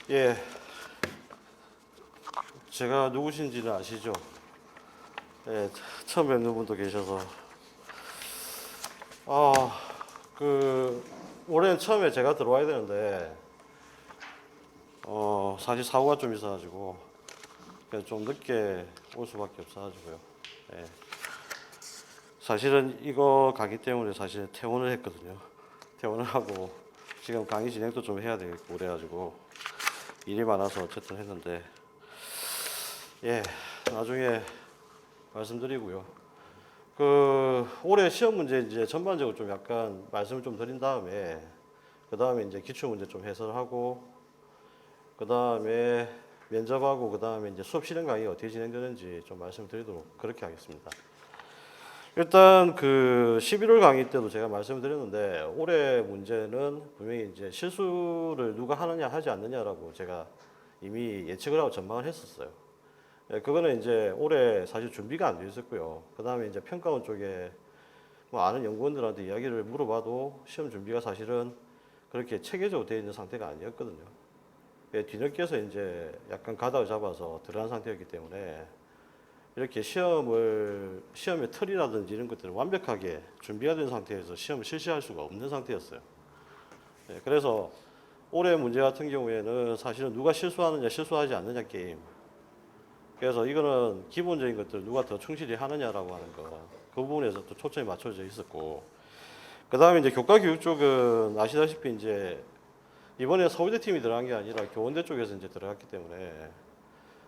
예, 제가 누구신지는 아시죠? 예, 처음 뵙는 분도 계셔서. 아, 올해는 처음에 제가 들어와야 되는데, 사실 사고가 좀 있어가지고, 그냥 좀 늦게 올 수밖에 없어가지고요. 예, 사실은 이거 강의 때문에 사실 퇴원을 했거든요. 퇴원을 하고, 지금 강의 진행도 좀 해야 되겠고, 그래가지고, 일이 많아서 어쨌든 했는데, 예, 나중에 말씀드리고요. 올해 시험 문제 이제 전반적으로 좀 약간 말씀을 좀 드린 다음에, 그 다음에 이제 기출 문제 좀 해설하고, 그 다음에 면접하고, 그 다음에 이제 수업 실행 강의 어떻게 진행되는지 좀 말씀드리도록 그렇게 하겠습니다. 일단 11월 강의 때도 제가 말씀을 드렸는데, 올해 문제는 분명히 이제 실수를 누가 하느냐 하지 않느냐라고 제가 이미 예측을 하고 전망을 했었어요. 예, 그거는 이제 올해 사실 준비가 안 돼 있었고요. 그 다음에 이제 평가원 쪽에 뭐 아는 연구원들한테 이야기를 물어봐도 시험 준비가 사실은 그렇게 체계적으로 되어 있는 상태가 아니었거든요. 예, 뒤늦게서 이제 약간 가닥을 잡아서 들어간 상태였기 때문에 이렇게 시험의 틀이라든지 이런 것들을 완벽하게 준비가 된 상태에서 시험을 실시할 수가 없는 상태였어요. 예, 그래서 올해 문제 같은 경우에는 사실은 누가 실수하느냐 실수하지 않느냐 게임. 그래서 이거는 기본적인 것들 누가 더 충실히 하느냐라고 하는 거, 그 부분에서 또 초점이 맞춰져 있었고, 그 다음에 이제 교과 교육 쪽은 아시다시피 이제 이번에 서울대 팀이 들어간 게 아니라 교원대 쪽에서 이제 들어갔기 때문에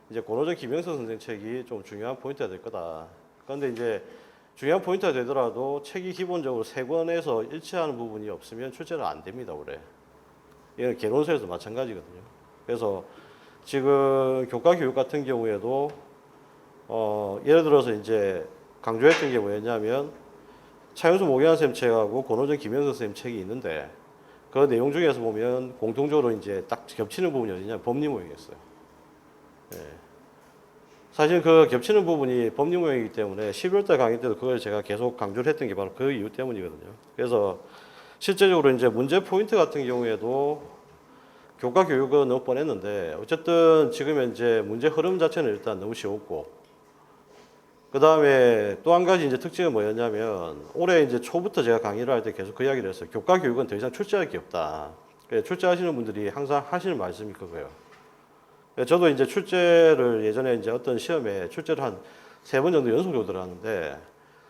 이제 권호정 김영선 선생 책이 좀 중요한 포인트가 될 거다. 그런데 이제 중요한 포인트가 되더라도 책이 기본적으로 세 권에서 일치하는 부분이 없으면 출제는 안 됩니다, 올해. 이건 개론서에도 마찬가지거든요. 그래서 지금 교과 교육 같은 경우에도 예를 들어서 이제 강조했던 게 뭐였냐면 차윤수 모경환 쌤 책하고 권호정 김영선 쌤 책이 있는데 그 내용 중에서 보면 공통적으로 이제 딱 겹치는 부분이 어디냐 법리모형이었어요. 예. 사실 그 겹치는 부분이 법리모형이기 때문에 11월달 강의 때도 그걸 제가 계속 강조를 했던 게 바로 그 이유 때문이거든요. 그래서 실제적으로 이제 문제 포인트 같은 경우에도 교과 교육은 너무 뻔했는데 어쨌든 지금 현재 문제 흐름 자체는 일단 너무 쉬웠고 그 다음에 또 한 가지 이제 특징은 뭐였냐면 올해 이제 초부터 제가 강의를 할 때 계속 그 이야기를 했어요. 교과 교육은 더 이상 출제할 게 없다. 출제하시는 분들이 항상 하시는 말씀이 그거예요. 저도 이제 출제를 예전에 이제 어떤 시험에 출제를 한 3번 정도 연속으로 들어갔는데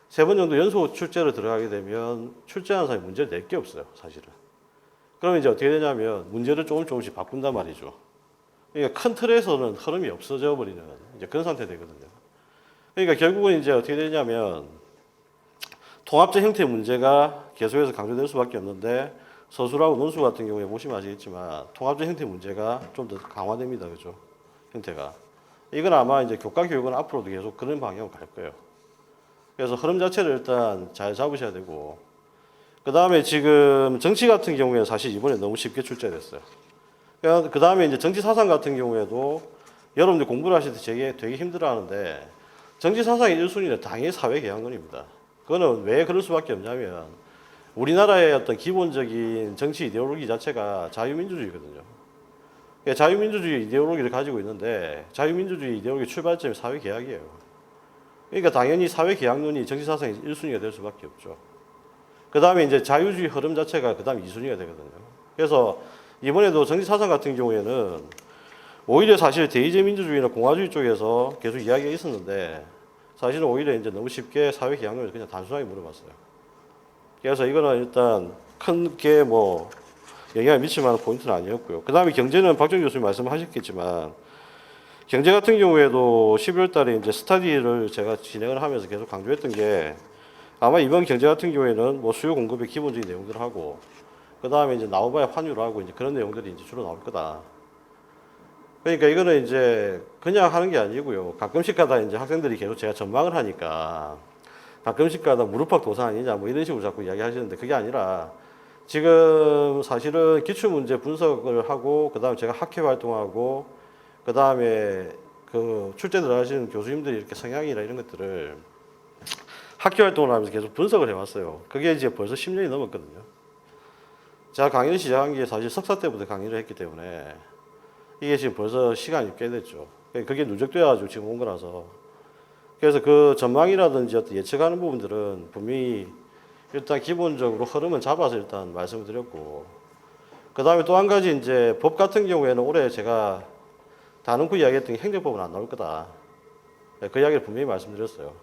3번 정도 연속 출제를 들어가게 되면 출제하는 사람이 문제를 낼 게 없어요, 사실은. 그럼 이제 어떻게 되냐면 문제를 조금씩 바꾼단 말이죠. 그러니까 큰 틀에서는 흐름이 없어져 버리는 이제 그런 상태 되거든요. 그러니까 결국은 이제 어떻게 되냐면 통합적 형태의 문제가 계속해서 강조될 수밖에 없는데 서술하고 논술 같은 경우에 보시면 아시겠지만 통합적 형태 문제가 좀 더 강화됩니다, 그죠? 형태가. 이건 아마 이제 교과 교육은 앞으로도 계속 그런 방향으로 갈 거예요. 그래서 흐름 자체를 일단 잘 잡으셔야 되고 그 다음에 지금 정치 같은 경우에는 사실 이번에 너무 쉽게 출제됐어요. 그 다음에 이제 정치 사상 같은 경우에도 여러분들 공부를 하실 때 되게 힘들어 하는데 정치 사상의 1순위는 당연히 사회개혁론입니다. 그거는 왜 그럴 수밖에 없냐면 우리나라의 어떤 기본적인 정치 이데올로기 자체가 자유민주주의거든요. 자유민주주의 이데올로기를 가지고 있는데 자유민주주의 이데올로기 출발점이 사회개혁이에요. 그러니까 당연히 사회개혁론이 정치 사상의 1순위가 될 수밖에 없죠. 그 다음에 이제 자유주의 흐름 자체가 그 다음 2순위가 되거든요. 그래서 이번에도 정치 사상 같은 경우에는 오히려 사실 대의제 민주주의나 공화주의 쪽에서 계속 이야기가 있었는데 사실은 오히려 이제 너무 쉽게 사회 개혁론을 그냥 단순하게 물어봤어요. 그래서 이거는 일단 큰 게 뭐 영향을 미칠 만한 포인트는 아니었고요. 그 다음에 경제는 박정 교수님 말씀하셨겠지만 경제 같은 경우에도 12월 달에 이제 스터디를 제가 진행을 하면서 계속 강조했던 게 아마 이번 경제 같은 경우에는 뭐 수요 공급의 기본적인 내용들을 하고 그 다음에 이제 나와봐야 환율을 하고 이제 그런 내용들이 이제 주로 나올 거다. 그러니까 이거는 이제 그냥 하는 게 아니고요. 가끔씩 가다 이제 학생들이 계속 제가 전망을 하니까 가끔씩 가다 무릎팍 도산 아니냐 뭐 이런 식으로 자꾸 이야기 하시는데 그게 아니라 지금 사실은 기출문제 분석을 하고 그 다음에 제가 학회 활동하고 그 다음에 그 출제 들어가시는 교수님들이 이렇게 성향이나 이런 것들을 학교 활동을 하면서 계속 분석을 해왔어요. 그게 이제 벌써 10년이 넘었거든요. 제가 강의를 시작한 게 사실 석사 때부터 강의를 했기 때문에 이게 지금 벌써 시간이 꽤 됐죠. 그게 누적되어 가지고 지금 온 거라서. 그래서 그 전망이라든지 어떤 예측하는 부분들은 분명히 일단 기본적으로 흐름은 잡아서 일단 말씀을 드렸고, 그 다음에 또 한 가지 이제 법 같은 경우에는 올해 제가 다놓고 이야기했던 게 행정법은 안 나올 거다. 그 이야기를 분명히 말씀드렸어요.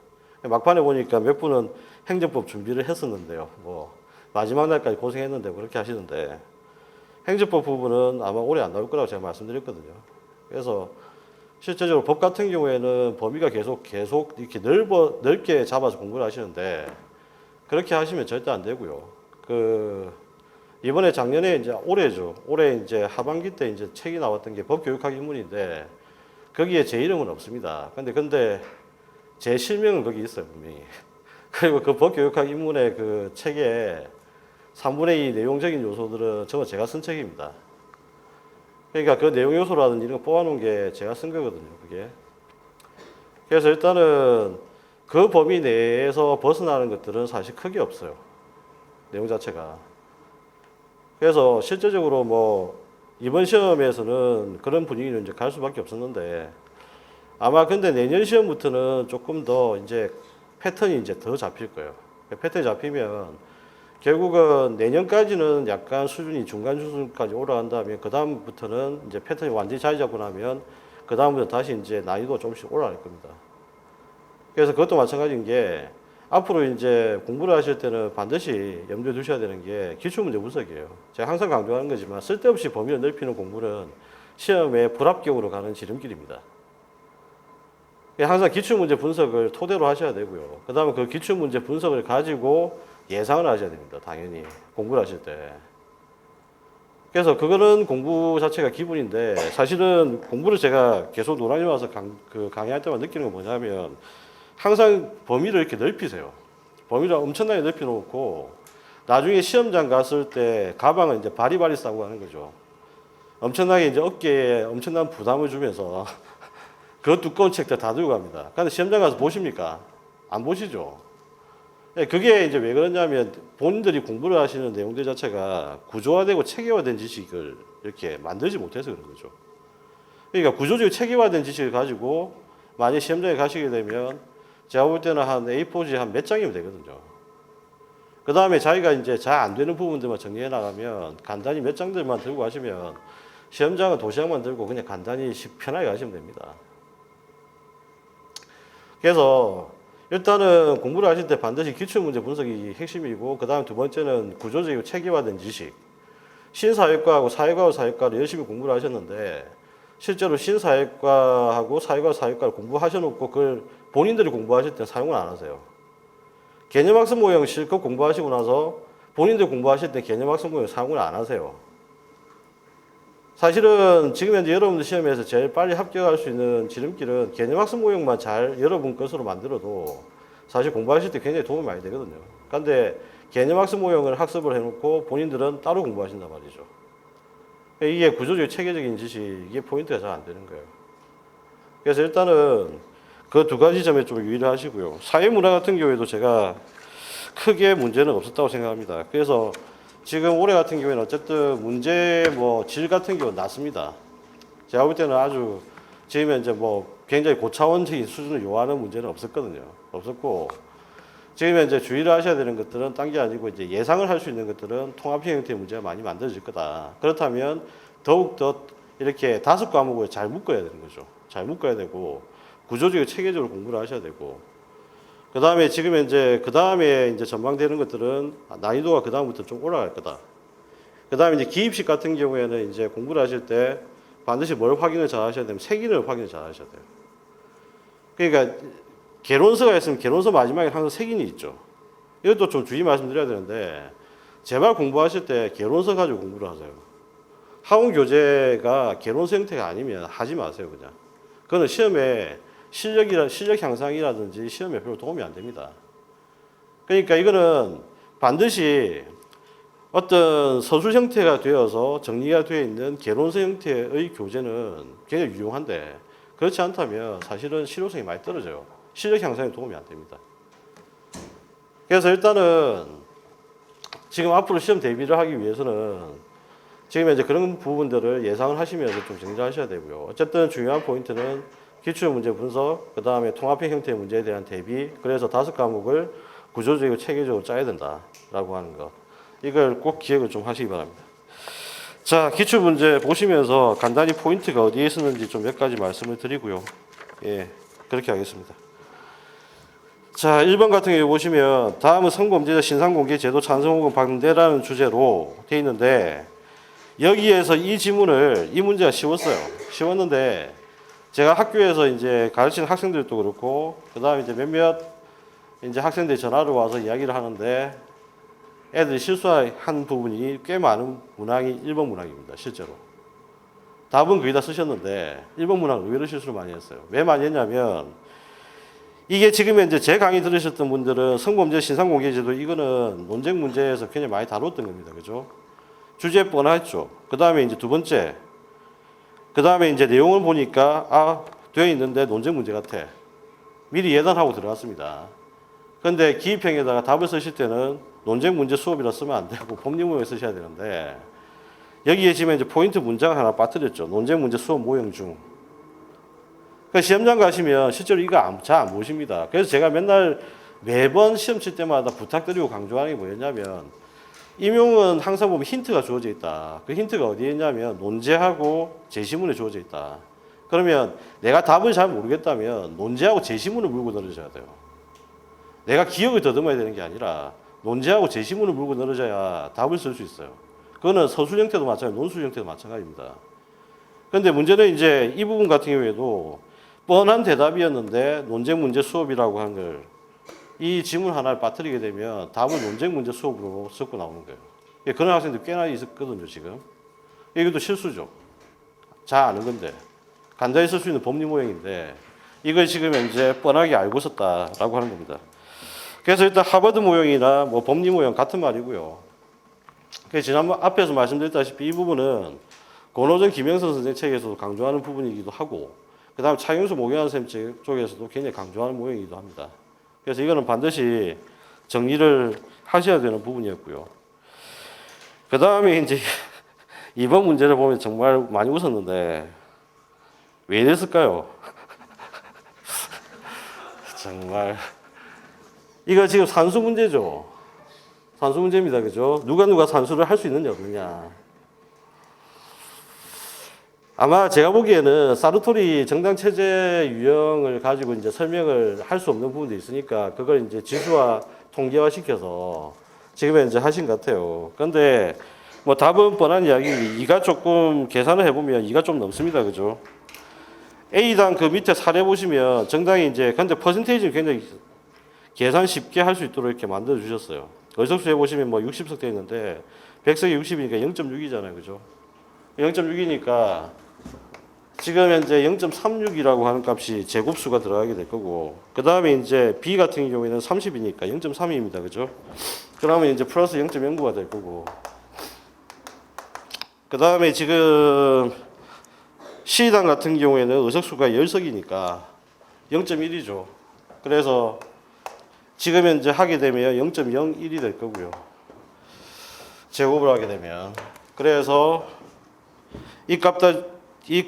막판에 보니까 몇 분은 행정법 준비를 했었는데요. 뭐 마지막 날까지 고생했는데 그렇게 하시는데, 행정법 부분은 아마 올해 안 나올 거라고 제가 말씀드렸거든요. 그래서 실제적으로 법 같은 경우에는 범위가 계속 이렇게 넓게 잡아서 공부를 하시는데, 그렇게 하시면 절대 안 되고요. 이번에 작년에 이제 올해죠. 올해 이제 하반기 때 이제 책이 나왔던 게 법교육학 입문인데, 거기에 제 이름은 없습니다. 근데 제 실명은 거기 있어요, 분명히. 그리고 그 법교육학 입문의 그 책에 3분의 2 내용적인 요소들은 전부 제가 쓴 책입니다. 그러니까 그 내용 요소라든지 이런 거 뽑아놓은 게 제가 쓴 거거든요, 그게. 그래서 일단은 그 범위 내에서 벗어나는 것들은 사실 크게 없어요, 내용 자체가. 그래서 실제적으로 뭐 이번 시험에서는 그런 분위기는 이제 갈 수밖에 없었는데, 아마 근데 내년 시험부터는 조금 더 이제 패턴이 이제 더 잡힐 거예요. 패턴이 잡히면 결국은 내년까지는 약간 수준이 중간 수준까지 올라간다면, 그 다음부터는 이제 패턴이 완전히 자리 잡고 나면 그 다음부터 다시 이제 난이도가 조금씩 올라갈 겁니다. 그래서 그것도 마찬가지인 게, 앞으로 이제 공부를 하실 때는 반드시 염두에 두셔야 되는 게 기출문제 분석이에요. 제가 항상 강조하는 거지만 쓸데없이 범위를 넓히는 공부는 시험에 불합격으로 가는 지름길입니다. 항상 기출문제 분석을 토대로 하셔야 되고요. 그 다음에 그 기출문제 분석을 가지고 예상을 하셔야 됩니다. 당연히 공부를 하실 때. 그래서 그거는 공부 자체가 기본인데, 사실은 공부를 제가 계속 노량진 와서 강의할 때마다 느끼는 건 뭐냐면, 항상 범위를 이렇게 넓히세요. 범위를 엄청나게 넓혀놓고 나중에 시험장 갔을 때 가방을 이제 바리바리 싸고 가는 거죠. 엄청나게 이제 어깨에 엄청난 부담을 주면서 그 두꺼운 책들 다 들고 갑니다. 근데 시험장 가서 보십니까? 안 보시죠. 그게 이제 왜 그러냐면, 본인들이 공부를 하시는 내용들 자체가 구조화되고 체계화된 지식을 이렇게 만들지 못해서 그런 거죠. 그러니까 구조적으로 체계화된 지식을 가지고 만약 시험장에 가시게 되면 제가 볼 때는 한 A4지 한 몇 장이면 되거든요. 그 다음에 자기가 이제 잘 안 되는 부분들만 정리해 나가면, 간단히 몇 장들만 들고 가시면 시험장은 도시락만 들고 그냥 간단히 편하게 가시면 됩니다. 그래서 일단은 공부를 하실 때 반드시 기출문제 분석이 핵심이고, 그 다음 두 번째는 구조적이고 체계화된 지식. 신사회과하고 사회과를 열심히 공부를 하셨는데, 실제로 신사회과하고 사회과를 공부하셔놓고 그걸 본인들이 공부하실 때 사용을 안 하세요. 개념학습 모형 실컷 공부하시고 나서 본인들 공부하실 때 개념학습 모형 사용을 안 하세요. 사실은 지금 현재 여러분들 시험에서 제일 빨리 합격할 수 있는 지름길은 개념학습 모형만 잘 여러분 것으로 만들어도 사실 공부하실 때 굉장히 도움이 많이 되거든요. 그런데 개념학습 모형을 학습을 해놓고 본인들은 따로 공부하신단 말이죠. 이게 구조적 체계적인 지식, 이게 포인트가 잘 안 되는 거예요. 그래서 일단은 그 두 가지 점에 좀 유의를 하시고요. 사회문화 같은 경우에도 제가 크게 문제는 없었다고 생각합니다. 그래서 지금 올해 같은 경우에는 어쨌든 문제 질 같은 경우는 낮습니다. 제가 볼 때는 아주 지금 현재 굉장히 고차원적인 수준을 요하는 문제는 없었고, 지금 현재 주의를 하셔야 되는 것들은 딴 게 아니고, 이제 예상을 할 수 있는 것들은 통합형 형태의 문제가 많이 만들어질 거다. 그렇다면 더욱더 이렇게 5과목을 잘 묶어야 되는 거죠. 잘 묶어야 되고, 구조적이고 체계적으로 공부를 하셔야 되고, 그 다음에 지금 현재 이제 전망되는 것들은 난이도가 그 다음부터 좀 올라갈 거다. 그 다음에 이제 기입식 같은 경우에는 이제 공부를 하실 때 반드시 뭘 확인을 잘 하셔야 되면 색인을 확인을 잘 하셔야 돼요. 그러니까 개론서가 있으면 개론서 마지막에 항상 색인이 있죠. 이것도 좀 주의 말씀드려야 되는데, 제발 공부하실 때 개론서 가지고 공부를 하세요. 학원 교재가 개론서 형태가 아니면 하지 마세요, 그냥. 그거는 시험에 실력 향상이라든지 시험에 별로 도움이 안 됩니다. 그러니까 이거는 반드시 어떤 서술 형태가 되어서 정리가 되어 있는 개론서 형태의 교재는 굉장히 유용한데, 그렇지 않다면 사실은 실효성이 많이 떨어져요. 실력 향상에 도움이 안 됩니다. 그래서 일단은 지금 앞으로 시험 대비를 하기 위해서는 지금 이제 그런 부분들을 예상을 하시면서 좀 정리하셔야 되고요. 어쨌든 중요한 포인트는 기출 문제 분석, 그 다음에 통합형 형태의 문제에 대한 대비, 그래서 5과목을 구조적이고 체계적으로 짜야 된다라고 하는 것. 이걸 꼭 기억을 좀 하시기 바랍니다. 자, 기출 문제 보시면서 간단히 포인트가 어디에 있었는지 좀 몇 가지 말씀을 드리고요. 예, 그렇게 하겠습니다. 자, 1번 같은 경우 보시면 다음은 성범죄자 신상공개 제도 찬성 혹은 반대라는 주제로 돼 있는데 여기에서 이 지문을 이 문제가 쉬웠어요. 쉬웠는데 제가 학교에서 이제 가르치는 학생들도 그렇고 그다음에 이제 몇몇 이제 학생들이 전화를 와서 이야기를 하는데 애들이 실수한 부분이 꽤 많은 문항이 1번 문항입니다. 실제로. 답은 거의 다 쓰셨는데 1번 문항 의외로 실수를 많이 했어요. 왜 많이 했냐면 이게 지금 이제 제 강의 들으셨던 분들은 성범죄 신상공개제도 이거는 논쟁 문제에서 굉장히 많이 다뤘던 겁니다. 그죠? 주제 뻔했죠. 그 다음에 이제 두 번째. 그 다음에 이제 내용을 보니까 되어 있는데 논쟁 문제 같아. 미리 예단하고 들어갔습니다. 그런데 기입형에다가 답을 쓰실 때는 논쟁 문제 수업이라 쓰면 안 되고 법리모형 쓰셔야 되는데 여기에 지금 이제 포인트 문장 하나 빠뜨렸죠. 논쟁 문제 수업 모형 중. 그러니까 시험장 가시면 실제로 이거 잘 안 보십니다. 그래서 제가 매번 시험 칠 때마다 부탁드리고 강조하는 게 뭐였냐면 임용은 항상 보면 힌트가 주어져 있다. 그 힌트가 어디에 있냐면 논제하고 제시문에 주어져 있다. 그러면 내가 답을 잘 모르겠다면 논제하고 제시문을 물고 늘어져야 돼요. 내가 기억을 더듬어야 되는 게 아니라 논제하고 제시문을 물고 늘어져야 답을 쓸 수 있어요. 그거는 서술 형태도 마찬가지고 논술 형태도 마찬가지입니다. 그런데 문제는 이제 이 부분 같은 경우에도 뻔한 대답이었는데 논쟁 문제 수업이라고 한 걸 이 지문 하나를 빠뜨리게 되면 답을 논쟁 문제 수업으로 섞고 나오는 거예요. 그런 학생들 꽤나 있었거든요, 지금. 이것도 실수죠. 잘 아는 건데. 간단히 쓸 수 있는 법리 모형인데 이걸 지금 이제 뻔하게 알고 썼다라고 하는 겁니다. 그래서 일단 하버드 모형이나 뭐 법리 모형 같은 말이고요. 그래서 지난번 앞에서 말씀드렸다시피 이 부분은 권호정 김영선 선생 책에서도 강조하는 부분이기도 하고 그 다음 차용수 모경환 선생님 쪽에서도 굉장히 강조하는 모형이기도 합니다. 그래서 이거는 반드시 정리를 하셔야 되는 부분이었고요. 그 다음에 이제 이번 문제를 보면 정말 많이 웃었는데 왜 이랬을까요? 정말 이거 지금 산수 문제죠. 산수 문제입니다. 그죠? 누가 산수를 할 수 있느냐 없느냐. 아마 제가 보기에는 사르토리 정당 체제 유형을 가지고 이제 설명을 할 수 없는 부분도 있으니까 그걸 이제 지수화 통계화 시켜서 지금 이제 하신 것 같아요. 그런데 뭐 답은 뻔한 이야기, 2가 조금 계산을 해보면 2가 좀 넘습니다. 그죠? A당 그 밑에 사례 보시면 정당이 이제 근데 퍼센테이지는 굉장히 계산 쉽게 할 수 있도록 이렇게 만들어 주셨어요. 의석수에 보시면 뭐 60석 되어 있는데 100석이 60이니까 0.6이잖아요. 그죠? 0.6이니까 지금 현재 0.36이라고 하는 값이 제곱수가 들어가게 될 거고 그 다음에 이제 B 같은 경우에는 30이니까 0.3입니다. 그죠? 그러면 이제 플러스 0.09가 될 거고 그 다음에 지금 C당 같은 경우에는 의석수가 10석이니까 0.1이죠. 그래서 지금 현재 하게 되면 0.01이 될 거고요. 제곱을 하게 되면 그래서 이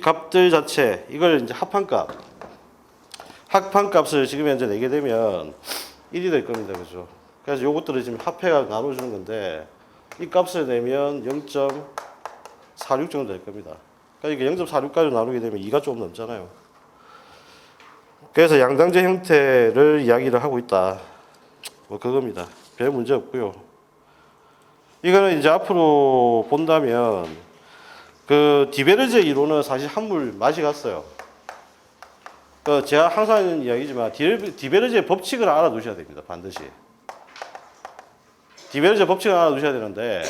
값들 자체 이걸 이제 합한값을 지금 현재 내게 되면 1이 될 겁니다. 그죠? 그래서 요것들을 지금 합해가 나눠주는 건데 이 값을 내면 0.46 정도 될 겁니다. 그러니까 이게 0.46까지 나누게 되면 2가 조금 넘잖아요. 그래서 양당제 형태를 이야기를 하고 있다. 뭐 그겁니다. 별 문제 없고요. 이거는 이제 앞으로 본다면 그 디베르제 이론은 사실 한물 맛이 갔어요. 제가 항상 하는 이야기지만 디베르제 법칙을 알아두셔야 됩니다. 반드시. 디베르제 법칙을 알아두셔야 되는데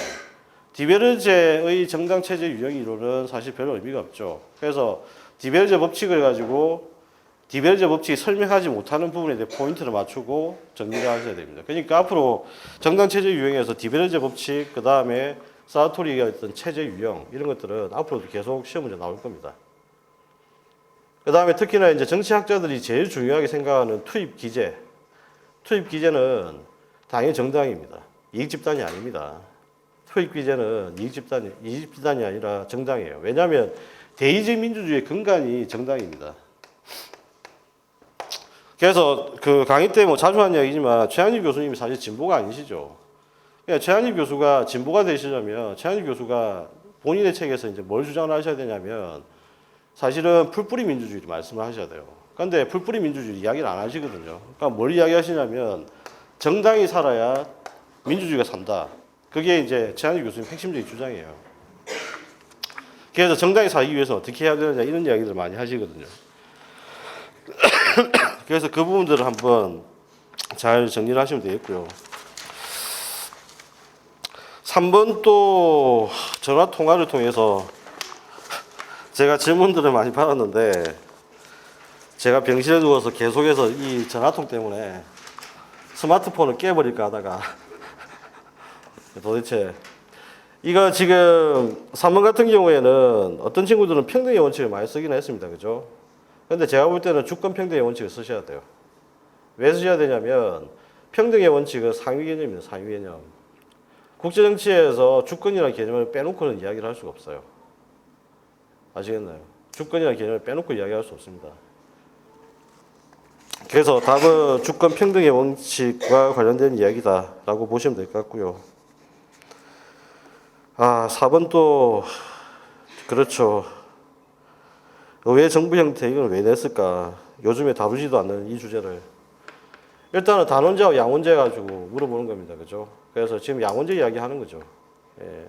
디베르제의 정당체제 유형 이론은 사실 별로 의미가 없죠. 그래서 디베르제 법칙을 가지고 디베르제 법칙이 설명하지 못하는 부분에 대해 포인트를 맞추고 정리를 하셔야 됩니다. 그러니까 앞으로 정당체제 유형에서 디베르제 법칙, 그 다음에 사르토리가 어떤 체제 유형 이런 것들은 앞으로도 계속 시험 문제 나올 겁니다. 그 다음에 특히나 이제 정치학자들이 제일 중요하게 생각하는 투입 기제. 투입 기제는 당연히 정당입니다. 이익 집단이 아닙니다. 효익비제는 이익집단이 아니라 정당이에요. 왜냐하면 대의적 민주주의의 근간이 정당입니다. 그래서 그 강의 때 뭐 자주 하는 이야기지만 최한일 교수님이 사실 진보가 아니시죠. 그러니까 최한일 교수가 진보가 되시려면 최한일 교수가 본인의 책에서 이제 뭘 주장을 하셔야 되냐면 사실은 풀뿌리 민주주의를 말씀을 하셔야 돼요. 그런데 풀뿌리 민주주의 이야기를 안 하시거든요. 그러니까 뭘 이야기하시냐면 정당이 살아야 민주주의가 산다. 그게 이제 최한일 교수님 핵심적인 주장이에요. 그래서 정당이 살기 위해서 어떻게 해야 되느냐 이런 이야기들을 많이 하시거든요. 그래서 그 부분들을 한번 잘 정리를 하시면 되겠고요. 3번 또 전화 통화를 통해서 제가 질문들을 많이 받았는데 제가 병실에 누워서 계속해서 이 전화통 때문에 스마트폰을 깨버릴까 하다가 도대체 이거 지금 3번 같은 경우에는 어떤 친구들은 평등의 원칙을 많이 쓰긴 했습니다. 그죠? 근데 제가 볼 때는 주권 평등의 원칙을 쓰셔야 돼요. 왜 쓰셔야 되냐면 평등의 원칙은 상위 개념입니다. 상위 개념. 국제정치에서 주권이라는 개념을 빼놓고는 이야기를 할 수가 없어요. 아시겠나요? 주권이라는 개념을 빼놓고 이야기할 수 없습니다. 그래서 답은 주권 평등의 원칙과 관련된 이야기다라고 보시면 될 것 같고요. 4번 또 그렇죠. 왜 정부 형태 이걸 왜 냈을까? 요즘에 다루지도 않는 이 주제를 일단은 단원제와 양원제 가지고 물어보는 겁니다. 그죠? 그래서 지금 양원제 이야기 하는 거죠. 예.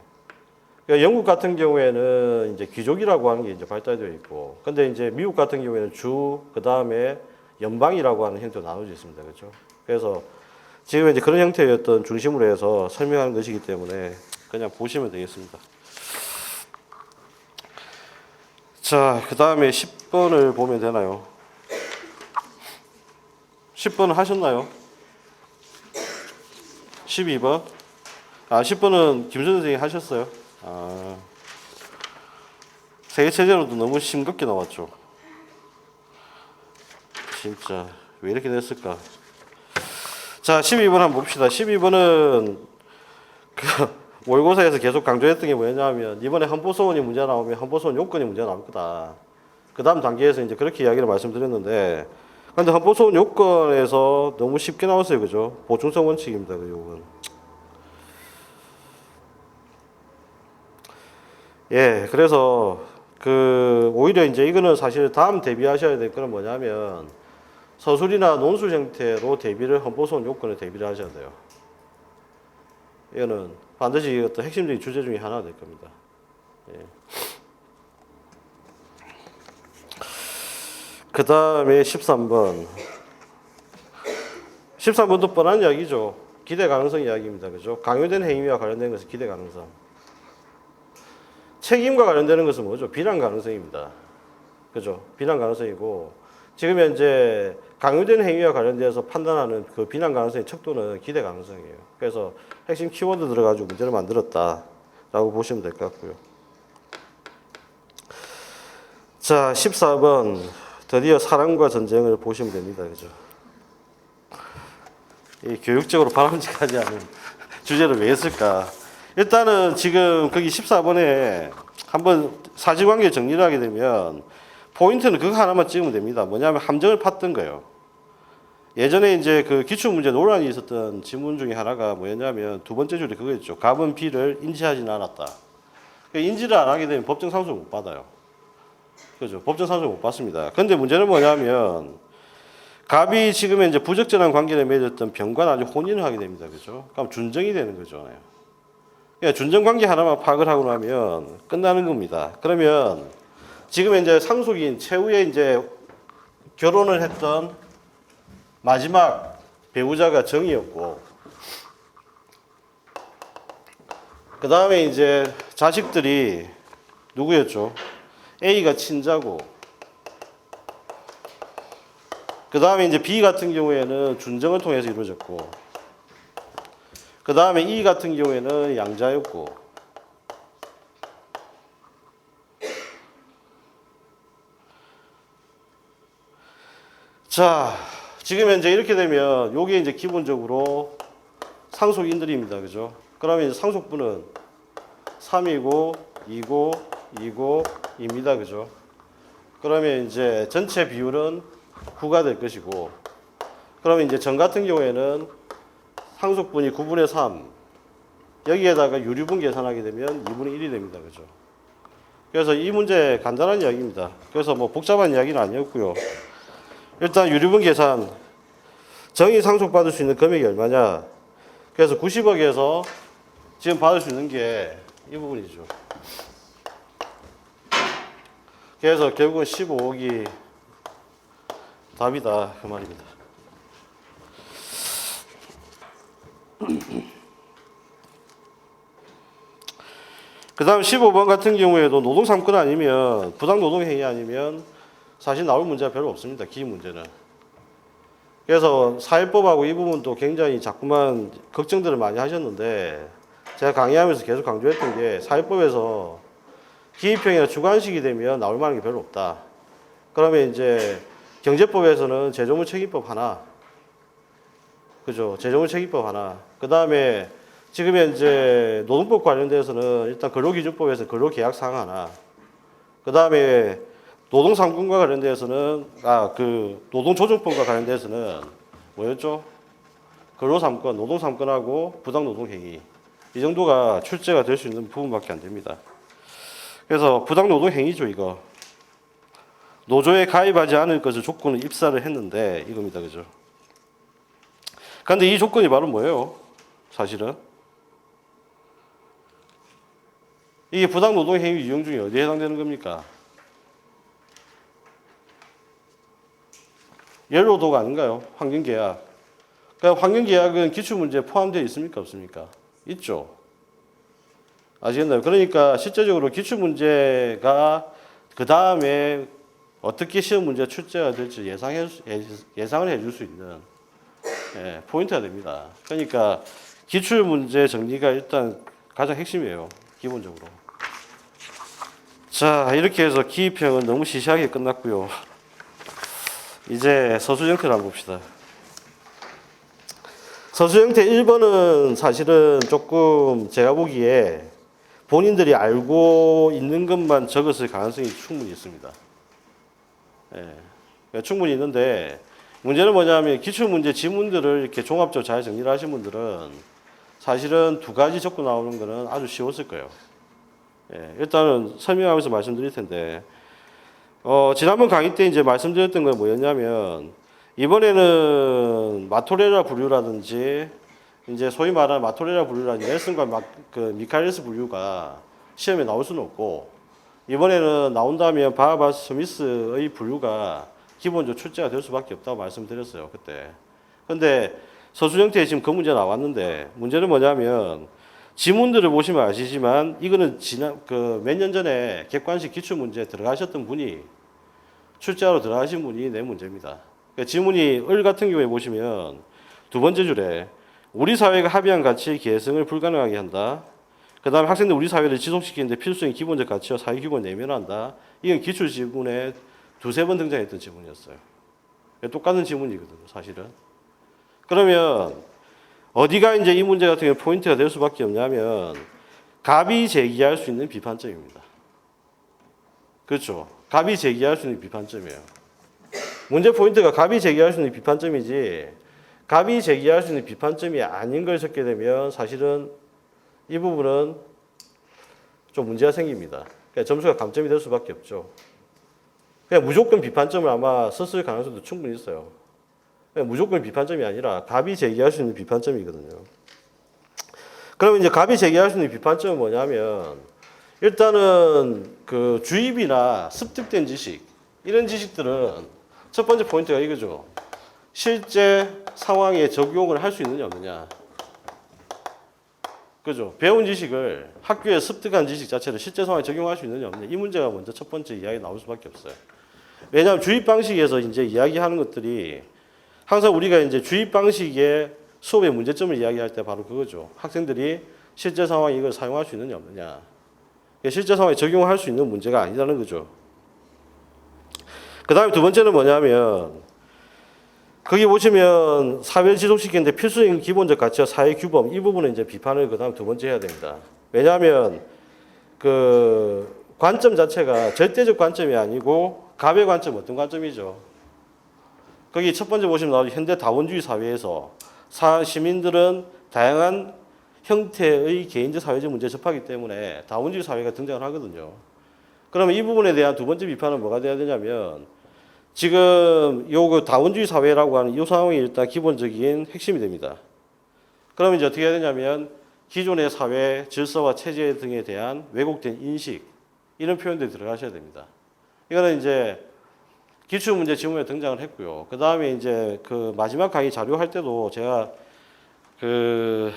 그러니까 영국 같은 경우에는 이제 귀족이라고 하는 게 이제 발달되어 있고, 근데 이제 미국 같은 경우에는 주, 그 다음에 연방이라고 하는 형태로 나눠져 있습니다. 그렇죠? 그래서 지금 이제 그런 형태였던 중심으로 해서 설명하는 것이기 때문에 그냥 보시면 되겠습니다. 자, 그 다음에 10번을 보면 되나요? 10번은 하셨나요? 12번? 10번은 김선 선생님이 하셨어요. 세계체제로도 너무 싱겁게 나왔죠. 진짜 왜 이렇게 냈을까? 자, 12번 한번 봅시다. 12번은 그 모의고사에서 계속 강조했던 게 뭐냐면 이번에 헌법소원이 문제 나오면 헌법소원 요건이 문제 나올 거다. 그 다음 단계에서 이제 그렇게 이야기를 말씀드렸는데, 근데 헌법소원 요건에서 너무 쉽게 나왔어요. 그죠? 보충성 원칙입니다. 그 요건. 예, 그래서 오히려 이제 이거는 사실 다음 대비하셔야 될 거는 뭐냐면 서술이나 논술 형태로 대비를 헌법소원 요건에 대비를 하셔야 돼요. 이거는 반드시 어떤 핵심적인 주제 중에 하나가 될 겁니다. 예. 그 다음에 13번. 13번도 뻔한 이야기죠. 기대 가능성 이야기입니다. 그죠? 강요된 행위와 관련된 것은 기대 가능성. 책임과 관련되는 것은 뭐죠? 비난 가능성입니다. 그죠? 비난 가능성이고, 지금 현재 강요된 행위와 관련돼서 판단하는 그 비난 가능성의 척도는 기대 가능성이에요. 그래서 핵심 키워드 들어가지고 문제를 만들었다라고 보시면 될 것 같고요. 자, 14번. 드디어 사랑과 전쟁을 보시면 됩니다. 그죠? 이 교육적으로 바람직하지 않은 주제를 왜 했을까? 일단은 지금 거기 14번에 한번 사실관계 정리를 하게 되면 포인트는 그거 하나만 찍으면 됩니다. 뭐냐면 함정을 팠던 거예요. 예전에 이제 그 기출문제 논란이 있었던 지문 중에 하나가 뭐였냐면 두 번째 줄에 그거였죠. 갑은 B를 인지하지는 않았다. 인지를 안 하게 되면 법정 상속을 못 받아요. 그죠? 법정 상속을 못 받습니다. 근데 문제는 뭐냐면 갑이 지금 이제 부적절한 관계를 맺었던 병과 나중에 혼인을 하게 됩니다. 그죠? 그럼 준정이 되는 거죠. 그러니까 준정 관계 하나만 파악을 하고 나면 끝나는 겁니다. 그러면 지금 이제 상속인 최후에 이제 결혼을 했던 마지막 배우자가 정이었고, 그 다음에 이제 자식들이 누구였죠? A가 친자고, 그 다음에 이제 B 같은 경우에는 준정을 통해서 이루어졌고, 그 다음에 E 같은 경우에는 양자였고, 자, 지금 현재 이렇게 되면 요게 이제 기본적으로 상속인들입니다. 그죠? 그러면 이제 상속분은 3이고 2고 2고 2입니다. 그죠? 그러면 이제 전체 비율은 9가 될 것이고, 그러면 이제 전 같은 경우에는 상속분이 9분의 3, 여기에다가 유류분 계산하게 되면 2분의 1이 됩니다. 그죠? 그래서 이 문제 간단한 이야기입니다. 그래서 뭐 복잡한 이야기는 아니었고요. 일단 유류분 계산, 정의 상속받을 수 있는 금액이 얼마냐? 그래서 90억에서 지금 받을 수 있는 게 이 부분이죠. 그래서 결국은 15억이 답이다 그 말입니다. 그 다음 15번 같은 경우에도 노동삼권 아니면 부당노동행위 아니면 사실 나올 문제가 별로 없습니다. 기입 문제는. 그래서 사회법하고 이 부분도 굉장히 자꾸만 걱정들을 많이 하셨는데, 제가 강의하면서 계속 강조했던 게 사회법에서 기입형이나 주관식이 되면 나올 만한 게 별로 없다. 그러면 이제 경제법에서는 재조문 책임법 하나, 그죠? 재조문 책임법 하나. 그 다음에 지금 현재 노동법 관련돼서는 일단 근로기준법에서 근로계약사항 하나. 그 다음에 노동상권과 관련돼서는 그 노동조정법과 관련돼서는 뭐였죠? 근로삼권, 노동삼권하고 부당노동행위. 이 정도가 출제가 될 수 있는 부분밖에 안 됩니다. 그래서 부당노동행위죠, 이거. 노조에 가입하지 않을 것을 조건을 입사를 했는데 이겁니다, 그죠? 그런데 이 조건이 바로 뭐예요? 사실은 이게 부당노동행위 유형 중에 어디에 해당되는 겁니까? 연로도가 아닌가요? 환경계약. 그러니까 환경계약은 기출문제에 포함되어 있습니까? 없습니까? 있죠. 아시겠나요? 그러니까 실제적으로 기출문제가 그 다음에 어떻게 시험 문제 출제가 될지 예상을 해줄 수 있는 포인트가 됩니다. 그러니까 기출문제 정리가 일단 가장 핵심이에요. 기본적으로. 자, 이렇게 해서 기입형은 너무 시시하게 끝났고요. 이제 서술 형태를 한번 봅시다. 서술 형태 1번은 사실은 조금 제가 보기에 본인들이 알고 있는 것만 적었을 가능성이 충분히 있습니다. 충분히 있는데 문제는 뭐냐면 기출문제 지문들을 이렇게 종합적으로 잘 정리를 하신 분들은 사실은 두 가지 적고 나오는 거는 아주 쉬웠을 거예요. 일단은 설명하면서 말씀드릴 텐데, 지난번 강의 때 이제 말씀드렸던 건 뭐였냐면, 이번에는 마토레라 분류라든지, 이제 소위 말하는 마토레라 분류라든지, 넬슨과 미카엘스 분류가 시험에 나올 수는 없고, 이번에는 나온다면 바하바스 스미스의 분류가 기본적으로 출제가 될 수밖에 없다고 말씀드렸어요, 그때. 근데 서술 형태에 지금 그 문제 나왔는데, 문제는 뭐냐면, 지문들을 보시면 아시지만, 이거는 몇 년 전에 객관식 기출문제에 들어가셨던 분이, 출제하러 들어가신 분이 낸 문제입니다. 그러니까 지문이 을 같은 경우에 보시면, 두 번째 줄에, 우리 사회가 합의한 가치의 계승을 불가능하게 한다. 그 다음에 학생들 우리 사회를 지속시키는데 필수적인 기본적 가치와 사회 규범을 내면한다. 이건 기출 지문에 두세 번 등장했던 지문이었어요. 똑같은 지문이거든요, 사실은. 그러면 어디가 이제 이 문제 같은 경우 포인트가 될 수밖에 없냐면 갑이 제기할 수 있는 비판점입니다. 그렇죠. 갑이 제기할 수 있는 비판점이에요. 문제 포인트가 갑이 제기할 수 있는 비판점이지 갑이 제기할 수 있는 비판점이 아닌 걸 적게 되면 사실은 이 부분은 좀 문제가 생깁니다. 그러니까 점수가 감점이 될 수밖에 없죠. 그냥 무조건 비판점을 아마 썼을 가능성도 충분히 있어요. 그냥 무조건 비판점이 아니라 갑이 제기할 수 있는 비판점이거든요. 그러면 이제 갑이 제기할 수 있는 비판점은 뭐냐면 일단은 그 주입이나 습득된 지식 이런 지식들은 첫 번째 포인트가 이거죠. 실제 상황에 적용을 할 수 있느냐 없느냐. 그죠? 배운 지식을 학교에 습득한 지식 자체를 실제 상황에 적용할 수 있느냐 없느냐. 이 문제가 먼저 첫 번째 이야기 나올 수밖에 없어요. 왜냐하면 주입 방식에서 이제 이야기하는 것들이 항상 우리가 이제 주입 방식의 수업의 문제점을 이야기할 때 바로 그거죠. 학생들이 실제 상황에 이걸 사용할 수 있느냐 없느냐. 실제 상황에 적용할 수 있는 문제가 아니라는 거죠. 그 다음에 두 번째는 뭐냐면 거기 보시면 사회를 지속시키는데 필수적인 기본적 가치와 사회 규범 이 부분은 이제 비판을 그 다음 두 번째 해야 됩니다. 왜냐하면 그 관점 자체가 절대적 관점이 아니고 갑의 관점 어떤 관점이죠? 거기 첫 번째 보시면 나오죠. 현대 다원주의 사회에서 시민들은 다양한 형태의 개인적 사회적 문제에 접하기 때문에 다원주의 사회가 등장을 하거든요. 그러면 이 부분에 대한 두 번째 비판은 뭐가 돼야 되냐면 지금 요 다원주의 사회라고 하는 이 상황이 일단 기본적인 핵심이 됩니다. 그러면 이제 어떻게 해야 되냐면 기존의 사회 질서와 체제 등에 대한 왜곡된 인식 이런 표현들이 들어가셔야 됩니다. 이거는 이제 기출문제 지문에 등장을 했고요. 그 다음에 이제 그 마지막 강의 자료할 때도 제가 그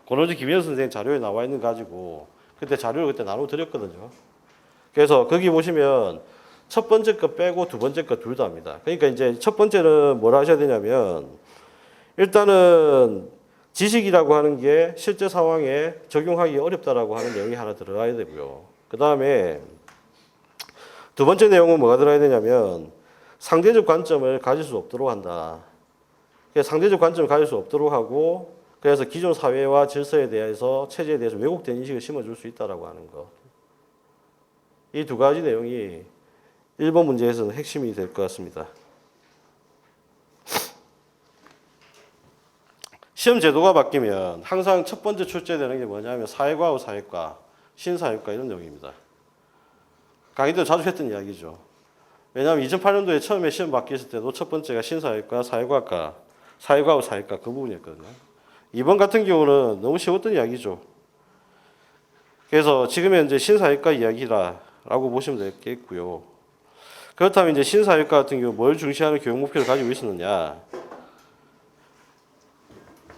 권호주 김현수 선생 자료에 나와 있는 가지고 그때 자료를 그때 나눠 드렸거든요. 그래서 거기 보시면 첫 번째 거 빼고 두 번째 거 둘 다 합니다. 그러니까 이제 첫 번째는 뭘 하셔야 되냐면 일단은 지식이라고 하는 게 실제 상황에 적용하기 어렵다라고 하는 내용이 하나 들어가야 되고요. 그 다음에 두 번째 내용은 뭐가 들어야 되냐면 상대적 관점을 가질 수 없도록 한다. 상대적 관점을 가질 수 없도록 하고 그래서 기존 사회와 질서에 대해서 체제에 대해서 왜곡된 인식을 심어줄 수 있다라고 하는 것. 이 두 가지 내용이 1번 문제에서는 핵심이 될 것 같습니다. 시험 제도가 바뀌면 항상 첫 번째 출제되는 게 뭐냐면 사회과학 사회과, 신사회과 이런 내용입니다. 강의도 자주 했던 이야기죠. 왜냐하면 2008년도에 처음에 시험 바뀌었을 때도 첫 번째가 신사회과, 사회과학과, 사회과학 사회과 그 부분이었거든요. 이번 같은 경우는 너무 쉬웠던 이야기죠. 그래서 지금 현재 신사회과 이야기라고 보시면 되겠고요. 그렇다면 이제 신사회과 같은 경우 뭘 중시하는 교육 목표를 가지고 있었느냐?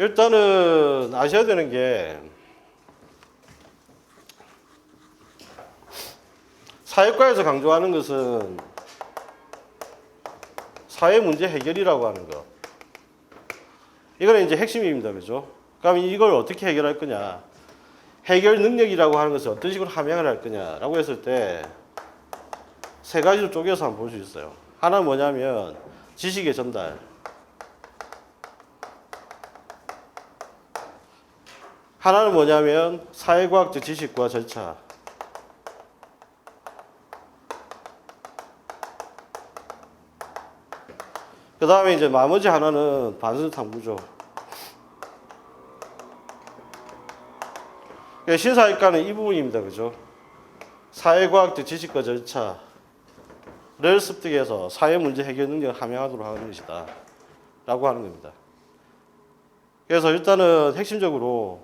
일단은 아셔야 되는 게 사회과에서 강조하는 것은 사회 문제 해결이라고 하는 것. 이거는 이제 핵심입니다. 그죠? 그럼 이걸 어떻게 해결할 거냐? 해결 능력이라고 하는 것을 어떤 식으로 함양을 할 거냐라고 했을 때 세 가지로 쪼개서 한번 볼 수 있어요. 하나는 뭐냐면 지식의 전달. 하나는 뭐냐면 사회과학적 지식과 절차. 그 다음에 이제 나머지 하나는 반수 탐구죠. 신사회과는 이 부분입니다. 그죠? 사회과학적 지식과 절차를 습득해서 사회 문제 해결 능력을 함양하도록 하는 것이다. 라고 하는 겁니다. 그래서 일단은 핵심적으로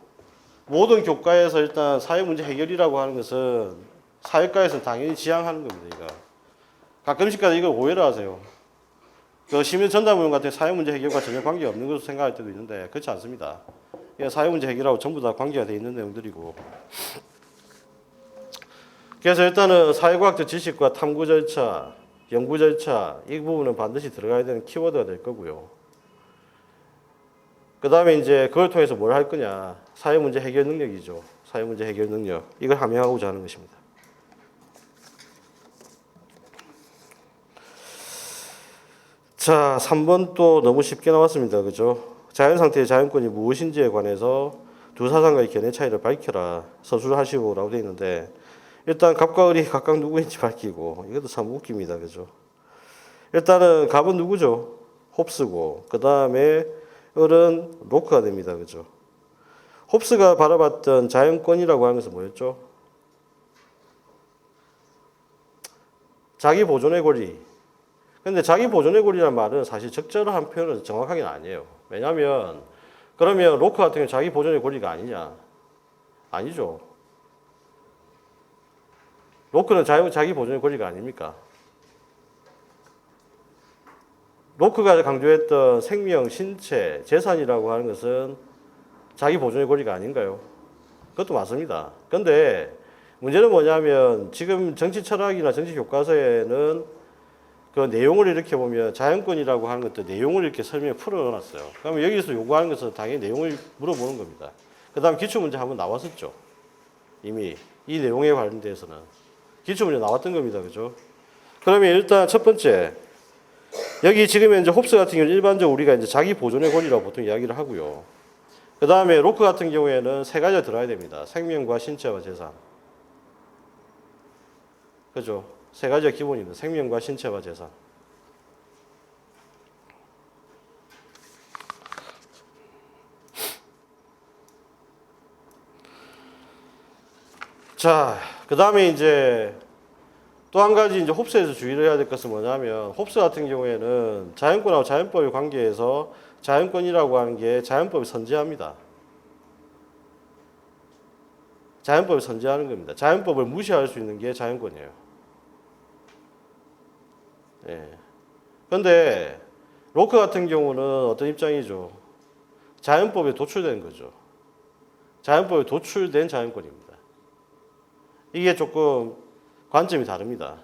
모든 교과에서 일단 사회 문제 해결이라고 하는 것은 사회과에서는 당연히 지향하는 겁니다. 이거. 가끔씩까지 이걸 오해를 하세요. 그 시민 전담위원 같은 사회 문제 해결과 전혀 관계가 없는 것으로 생각할 때도 있는데 그렇지 않습니다. 사회 문제 해결하고 전부 다 관계가 되어 있는 내용들이고. 그래서 일단은 사회과학적 지식과 탐구 절차, 연구 절차 이 부분은 반드시 들어가야 되는 키워드가 될 거고요. 그 다음에 이제 그걸 통해서 뭘 할 거냐. 사회 문제 해결 능력이죠. 사회 문제 해결 능력. 이걸 함양하고자 하는 것입니다. 자, 3번 또 너무 쉽게 나왔습니다. 그죠? 자연상태의 자연권이 무엇인지에 관해서 두 사상과의 견해 차이를 밝혀라. 서술하시고라고 되어 있는데 일단 갑과 을이 각각 누구인지 밝히고 이것도 참 웃깁니다. 그죠? 일단은 갑은 누구죠? 홉스고 그 다음에 을은 로크가 됩니다. 그죠? 홉스가 바라봤던 자연권이라고 하는 것은 뭐였죠? 자기 보존의 권리. 근데 자기 보존의 권리라는 말은 사실 적절한 표현은 정확하게는 아니에요. 왜냐하면 그러면 로크 같은 경우는 자기 보존의 권리가 아니냐? 아니죠. 로크는 자기 보존의 권리가 아닙니까? 로크가 강조했던 생명, 신체, 재산이라고 하는 것은 자기 보존의 권리가 아닌가요? 그것도 맞습니다. 그런데 문제는 뭐냐면 지금 정치 철학이나 정치 교과서에는 그 내용을 이렇게 보면 자연권이라고 하는 것도 내용을 이렇게 설명에 풀어놨어요. 그러면 여기서 요구하는 것은 당연히 내용을 물어보는 겁니다. 그 다음 기출문제 한번 나왔었죠. 이미 이 내용에 관련돼서는 기출문제 나왔던 겁니다. 그죠? 그러면 일단 첫 번째 여기 지금 현재 홉스 같은 경우는 일반적으로 우리가 이제 자기 보존의 권리라고 보통 이야기를 하고요. 그 다음에 로크 같은 경우에는 세 가지가 들어야 됩니다. 생명과 신체와 재산. 그죠? 세 가지가 기본입니다. 생명과 신체와 재산. 자, 그 다음에 이제 또 한 가지 이제 홉스에서 주의를 해야 될 것은 뭐냐면, 홉스 같은 경우에는 자연권하고 자연법의 관계에서 자연권이라고 하는 게 자연법이 선제합니다. 자연법이 선제하는 겁니다. 자연법을 무시할 수 있는 게 자연권이에요. 예. 근데 로크 같은 경우는 어떤 입장이죠? 자연법에 도출된 거죠. 자연법에 도출된 자연권입니다. 이게 조금 관점이 다릅니다.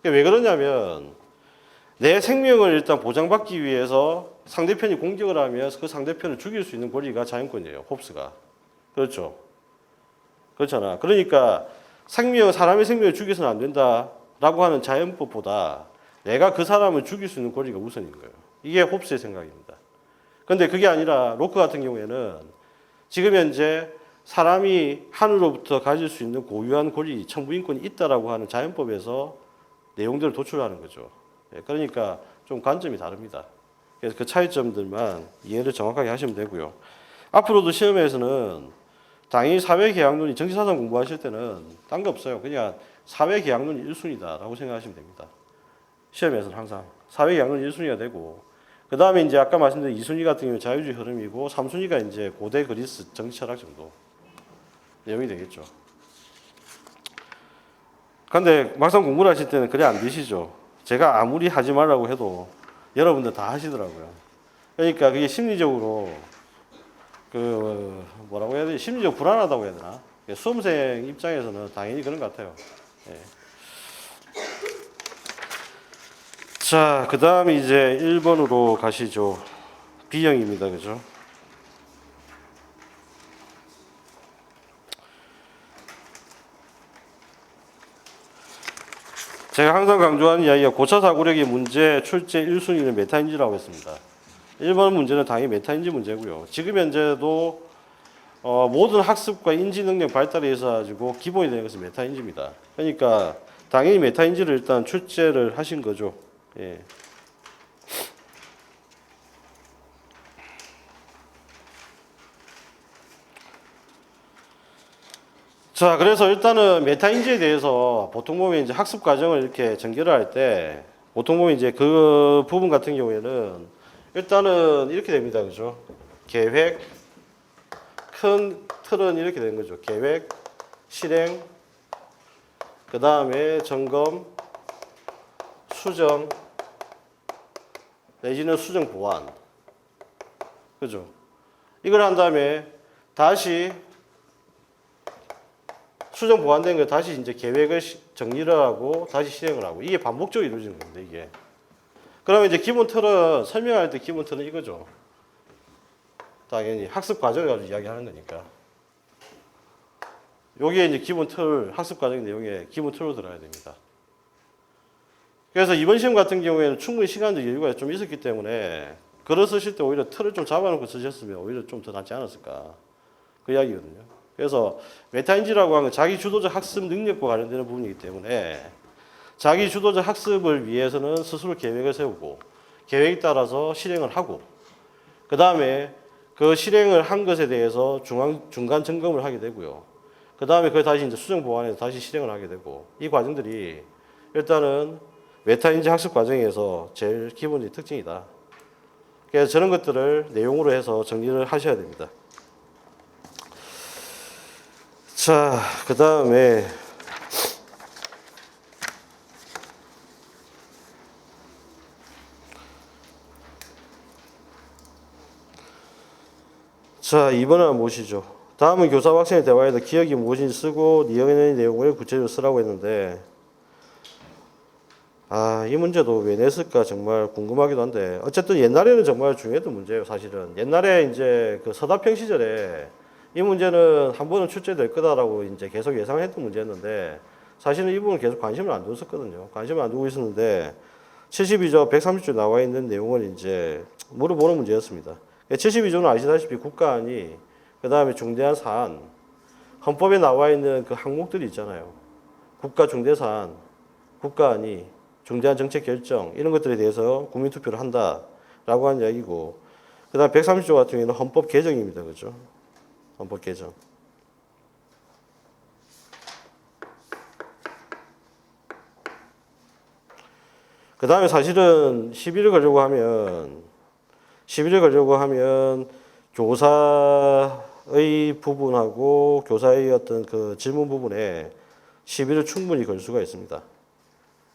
왜 그러냐면 내 생명을 일단 보장받기 위해서 상대편이 공격을 하면 그 상대편을 죽일 수 있는 권리가 자연권이에요. 홉스가. 그렇죠. 그렇잖아. 그러니까 사람의 생명을 죽여서는 안 된다라고 하는 자연법보다 내가 그 사람을 죽일 수 있는 권리가 우선인 거예요. 이게 홉스의 생각입니다. 그런데 그게 아니라 로크 같은 경우에는 지금 현재 사람이 하늘로부터 가질 수 있는 고유한 권리, 천부인권이 있다라고 하는 자연법에서 내용들을 도출하는 거죠. 그러니까 좀 관점이 다릅니다. 그래서 그 차이점들만 이해를 정확하게 하시면 되고요. 앞으로도 시험에서는 당연히 사회계약론이 정치사상 공부하실 때는 딴 거 없어요. 그냥 사회계약론이 1순위다라고 생각하시면 됩니다. 시험에서는 항상 사회계약론이 1순위가 되고, 그 다음에 이제 아까 말씀드린 2순위 같은 경우는 자유주의 흐름이고, 3순위가 이제 고대 그리스 정치철학 정도 내용이 되겠죠. 근데 막상 공부를 하실 때는 그래 안 되시죠. 제가 아무리 하지 말라고 해도 여러분들 다 하시더라고요. 그러니까 그게 심리적으로 뭐라고 해야 되지? 심리적으로 불안하다고 해야 되나? 수험생 입장에서는 당연히 그런 것 같아요. 예. 자, 그 다음에 이제 1번으로 가시죠. B형입니다. 그죠? 제가 항상 강조하는 이야기가 고차 사고력의 문제 출제 1순위는 메타인지라고 했습니다. 1번 문제는 당연히 메타인지 문제고요. 지금 현재도 모든 학습과 인지 능력 발달에 의해서 가지고 기본이 되는 것은 메타인지입니다. 그러니까 당연히 메타인지를 일단 출제를 하신 거죠. 예. 자, 그래서 일단은 메타인지에 대해서 보통 보면 이제 학습 과정을 이렇게 전개를 할 때 보통 보면 이제 그 부분 같은 경우에는 일단은 이렇게 됩니다. 그죠? 계획, 큰 틀은 이렇게 되는 거죠. 계획, 실행, 그 다음에 점검, 수정, 내지는 수정 보완. 그죠? 이걸 한 다음에 다시 수정 보완된 거 다시 이제 계획을 정리를 하고 다시 실행을 하고, 이게 반복적으로 이루어지는 겁니다. 이게. 그러면 이제 기본 틀은 설명할 때 기본 틀은 이거죠. 당연히 학습 과정을 가지고 이야기하는 거니까. 요게 이제 기본 틀, 학습 과정 내용의 기본 틀로 들어야 됩니다. 그래서 이번 시험 같은 경우에는 충분히 시간적 여유가 좀 있었기 때문에 글을 쓰실 때 오히려 틀을 좀 잡아놓고 쓰셨으면 오히려 좀 더 낫지 않았을까. 그 이야기거든요. 그래서 메타인지라고 하는 건 자기 주도적 학습 능력과 관련되는 부분이기 때문에 자기 주도적 학습을 위해서는 스스로 계획을 세우고 계획에 따라서 실행을 하고, 그 다음에 그 실행을 한 것에 대해서 중간 점검을 하게 되고요. 그 다음에 그걸 다시 이제 수정 보완해서 다시 실행을 하게 되고, 이 과정들이 일단은 메타인지 학습 과정에서 제일 기본의 특징이다. 그래서 저런 것들을 내용으로 해서 정리를 하셔야 됩니다. 자, 그 다음에 자, 2번을 한번 보시죠. 다음은 교사와 학생의 대화에서 기억이 무엇인지 쓰고 니은의 내용을 구체적으로 쓰라고 했는데, 이 문제도 왜 냈을까 정말 궁금하기도 한데, 어쨌든 옛날에는 정말 중요했던 문제예요. 사실은 옛날에 이제 그 서다평 시절에 이 문제는 한 번은 출제될 거다라고 이제 계속 예상했던 문제였는데, 사실은 이 부분은 계속 관심을 안 뒀었거든요. 관심을 안 두고 있었는데 72조 130조 나와 있는 내용을 이제 물어보는 문제였습니다. 72조는 아시다시피 국가안이, 그 다음에 중대한 사안, 헌법에 나와 있는 그 항목들이 있잖아요. 국가 중대 사안, 국가안이 중대한 정책 결정 이런 것들에 대해서 국민투표를 한다라고 하는 이야기고 그다음 130조 같은 경우에는 헌법 개정입니다. 그죠? 헌법 개정. 그 다음에 사실은 시비를 걸려고 하면 교사의 부분하고 교사의 어떤 그 질문 부분에 시비를 충분히 걸 수가 있습니다.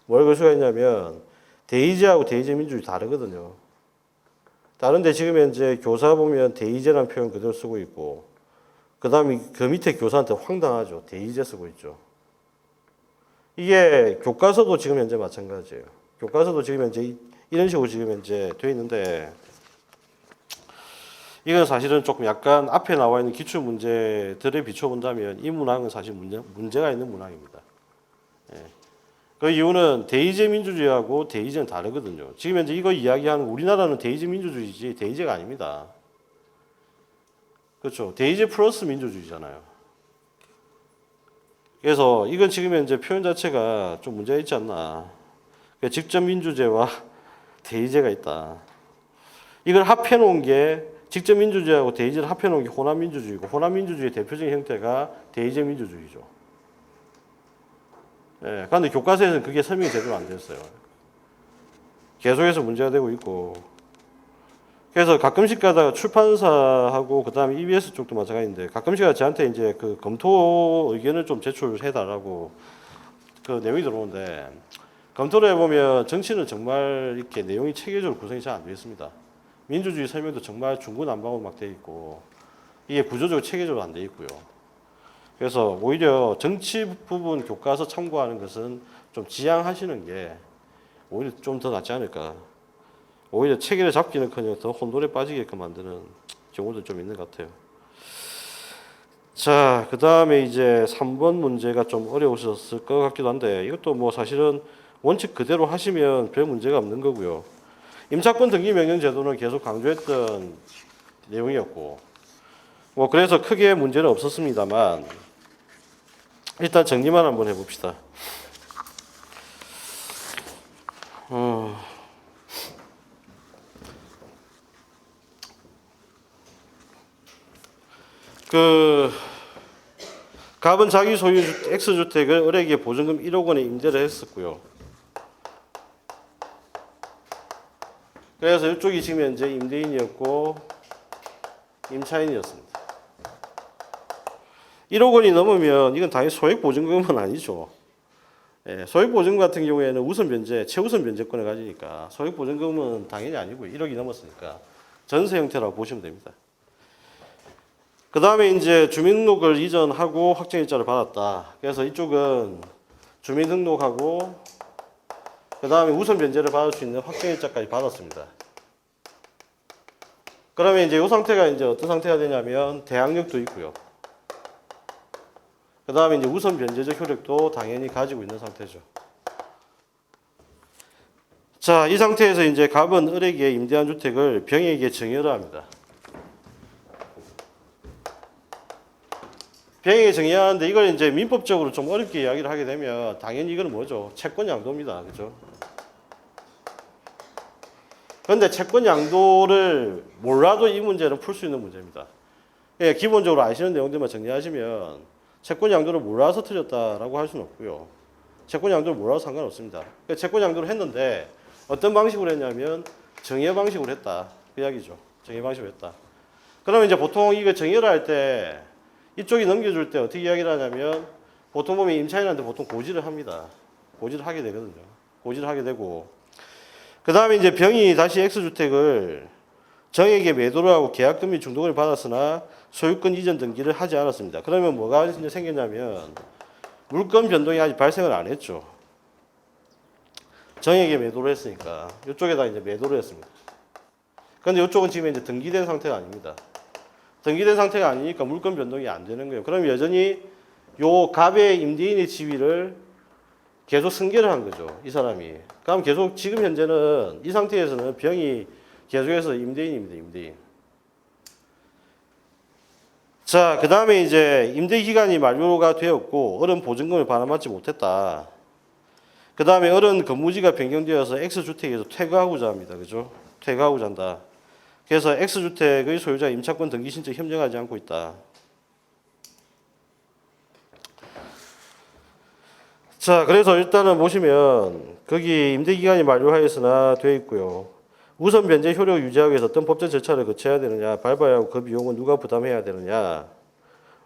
뭘 걸 수가 있냐면 대의제하고 대의제 민주주의 다르거든요. 다른데 지금 현재 교사 보면 대의제라는 표현 그대로 쓰고 있고 그 다음에 그 밑에 교사한테 황당하죠. 대의제 쓰고 있죠. 이게 교과서도 지금 현재 마찬가지예요. 교과서도 지금 현재 이런 식으로 지금 현재 되어 있는데 이건 사실은 조금 약간 앞에 나와 있는 기출 문제들에 비춰본다면 이 문항은 사실 문제가 있는 문항입니다. 예. 그 이유는 대의제 민주주의하고 대의제는 다르거든요. 지금 현재 이거 이야기하는 우리나라는 대의제 민주주의지 대의제가 아닙니다. 그렇죠. 대의제 플러스 민주주의잖아요. 그래서 이건 지금 현재 표현 자체가 좀 문제가 있지 않나. 직접 민주제와 대의제가 있다. 이걸 합해놓은 게 직접 민주주의하고 대의제를 합해놓은 게 호남민주주의고 호남민주주의의 대표적인 형태가 대의제 민주주의죠. 예, 그런데 교과서에서는 그게 설명이 제대로 안 됐어요. 계속해서 문제가 되고 있고 그래서 가끔씩 가다가 출판사하고 그다음에 EBS 쪽도 마찬가지인데 가끔씩 저한테 이제 그 검토 의견을 좀 제출해달라고 그 내용이 들어오는데 검토를 해보면 정치는 정말 이렇게 내용이 체계적으로 구성이 잘 안 되어 있습니다. 민주주의 설명도 정말 중구난방으로 막 되어 있고 이게 구조적으로 체계적으로 안 되어 있고요. 그래서 오히려 정치 부분 교과서 참고하는 것은 좀 지양하시는 게 오히려 좀 더 낫지 않을까. 오히려 체계를 잡기는커녕 더 혼돈에 빠지게끔 만드는 경우도 좀 있는 것 같아요. 자, 그 다음에 이제 3번 문제가 좀 어려우셨을 것 같기도 한데 이것도 뭐 사실은 원칙 그대로 하시면 별 문제가 없는 거고요. 임차권 등기 명령 제도는 계속 강조했던 내용이었고 뭐 그래서 크게 문제는 없었습니다만 일단 정리만 한번 해봅시다. 갑은 자기 소유 X주택을 을에게 보증금 1억 원에 임대를 했었고요. 그래서 이쪽이 지금 현재 임대인이었고 임차인이었습니다. 1억 원이 넘으면 이건 당연히 소액보증금은 아니죠. 예, 소액보증금 같은 경우에는 우선 변제, 최우선 변제권을 가지니까 소액보증금은 당연히 아니고요. 1억이 넘었으니까 전세 형태라고 보시면 됩니다. 그 다음에 이제 주민등록을 이전하고 확정일자를 받았다. 그래서 이쪽은 주민등록하고 그 다음에 우선 변제를 받을 수 있는 확정일자까지 받았습니다. 그러면 이제 이 상태가 이제 어떤 상태가 되냐면 대항력도 있고요. 그 다음에 이제 우선 변제적 효력도 당연히 가지고 있는 상태죠. 자, 이 상태에서 이제 갑은 을에게 임대한 주택을 병에게 증여를 합니다. 병에게 증여하는데 이걸 이제 민법적으로 좀 어렵게 이야기를 하게 되면 당연히 이건 뭐죠? 채권 양도입니다. 그죠? 그런데 채권 양도를 몰라도 이 문제는 풀 수 있는 문제입니다. 예, 기본적으로 아시는 내용들만 정리하시면 채권 양도를 몰라서 틀렸다라고 할 수는 없고요. 채권 양도를 몰라서 상관없습니다. 채권 양도를 했는데 어떤 방식으로 했냐면 정여 방식으로 했다. 그 이야기죠. 정여 방식으로 했다. 그러면 이제 보통 이거 정여를 할 때 이쪽이 넘겨줄 때 어떻게 이야기를 하냐면 보통 보면 임차인한테 보통 고지를 합니다. 고지를 하게 되거든요. 고지를 하게 되고 그 다음에 이제 병이 다시 X주택을 정에게 매도를 하고 계약금 및 중도금을 받았으나 소유권 이전 등기를 하지 않았습니다. 그러면 뭐가 이제 생겼냐면 물권 변동이 아직 발생을 안 했죠. 정에게 매도를 했으니까 이쪽에다 이제 매도를 했습니다. 그런데 이쪽은 지금 이제 등기된 상태가 아닙니다. 등기된 상태가 아니니까 물권 변동이 안 되는 거예요. 그럼 여전히 요 갑의 임대인의 지위를 계속 승계를 한 거죠. 이 사람이. 그럼 계속 지금 현재는 이 상태에서는 병이 계속해서 임대인입니다. 임대인. 자, 그 다음에 이제 임대 기간이 만료가 되었고 을은 보증금을 반환받지 못했다. 그 다음에 어른 근무지가 변경되어서 X주택에서 퇴거하고자 합니다. 그죠? 퇴거하고자 한다. 그래서 X주택의 소유자 임차권 등기 신청 협정하지 않고 있다. 자, 그래서 일단은 보시면 거기 임대기간이 만료하였으나 되어 있고요. 우선 변제 효력을 유지하기 위해서 어떤 법적 절차를 거쳐야 되느냐, 밟아야 하고 그 비용은 누가 부담해야 되느냐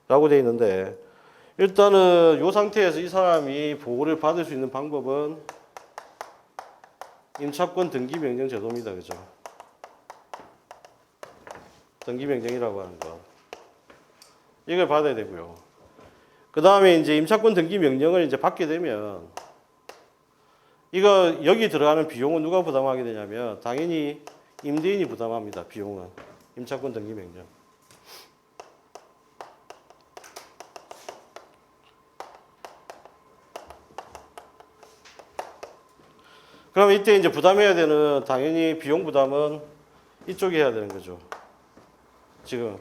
라고 되어 있는데, 일단은 이 상태에서 이 사람이 보호를 받을 수 있는 방법은 임차권 등기명령 제도입니다. 그죠? 등기명령이라고 하는 거. 이걸 받아야 되고요. 그 다음에 이제 임차권 등기명령을 이제 받게 되면 이거 여기 들어가는 비용은 누가 부담하게 되냐면 당연히 임대인이 부담합니다. 비용은. 임차권 등기명령. 그럼 이때 이제 부담해야 되는 당연히 비용 부담은 이쪽이 해야 되는 거죠. 지금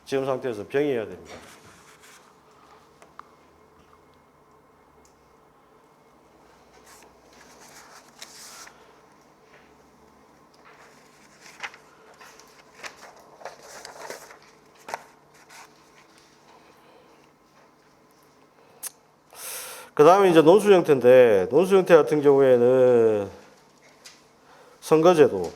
상태에서 병이 해야 됩니다. 그 다음에 이제 논수 형태인데, 논수 형태 같은 경우에는 선거제도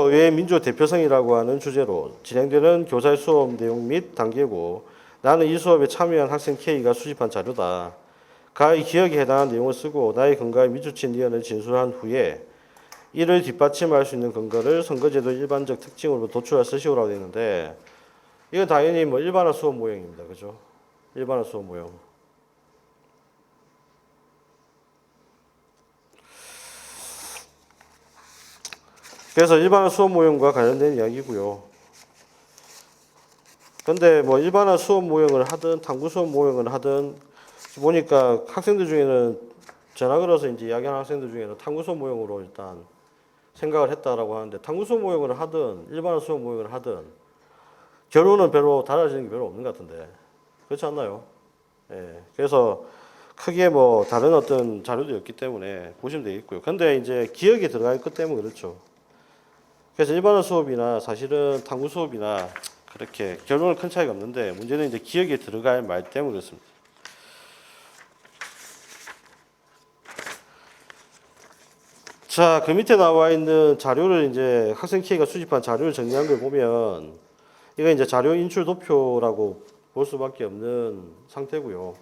의회 민주 대표성이라고 하는 주제로 진행되는 교사의 수업 내용 및 단계고, 나는 이 수업에 참여한 학생 K가 수집한 자료다. 가의 기억에 해당하는 내용을 쓰고 나의 근거에 미주친 의견을 진술한 후에 이를 뒷받침할 수 있는 근거를 선거제도 일반적 특징으로 도출할 쓰시오라고 되어 있는데, 이건 당연히 뭐 일반화 수업 모형입니다. 그죠? 일반화 수업 모형. 그래서 일반화 수업 모형과 관련된 이야기고요. 근데 뭐 일반화 수업 모형을 하든 탐구 수업 모형을 하든 보니까 학생들 중에는 전화 걸어서 이제 이야기하는 학생들 중에는 탐구 수업 모형으로 일단 생각을 했다라고 하는데, 탐구 수업 모형을 하든 일반화 수업 모형을 하든 결론은 별로 달라지는 게 별로 없는 것 같은데, 그렇지 않나요? 예. 그래서 크게 뭐 다른 어떤 자료도 없기 때문에 보시면 되겠고요. 근데 이제 기억에 들어가 있기 때문에 그렇죠. 그래서 일반화 수업이나 사실은 탐구 수업이나 그렇게 결론은 큰 차이가 없는데, 문제는 이제 기억에 들어갈 말 때문에 그렇습니다. 자, 그 밑에 나와 있는 자료를 이제 학생 K가 수집한 자료를 정리한 걸 보면 이거 이제 자료 인출 도표라고 볼 수밖에 없는 상태고요.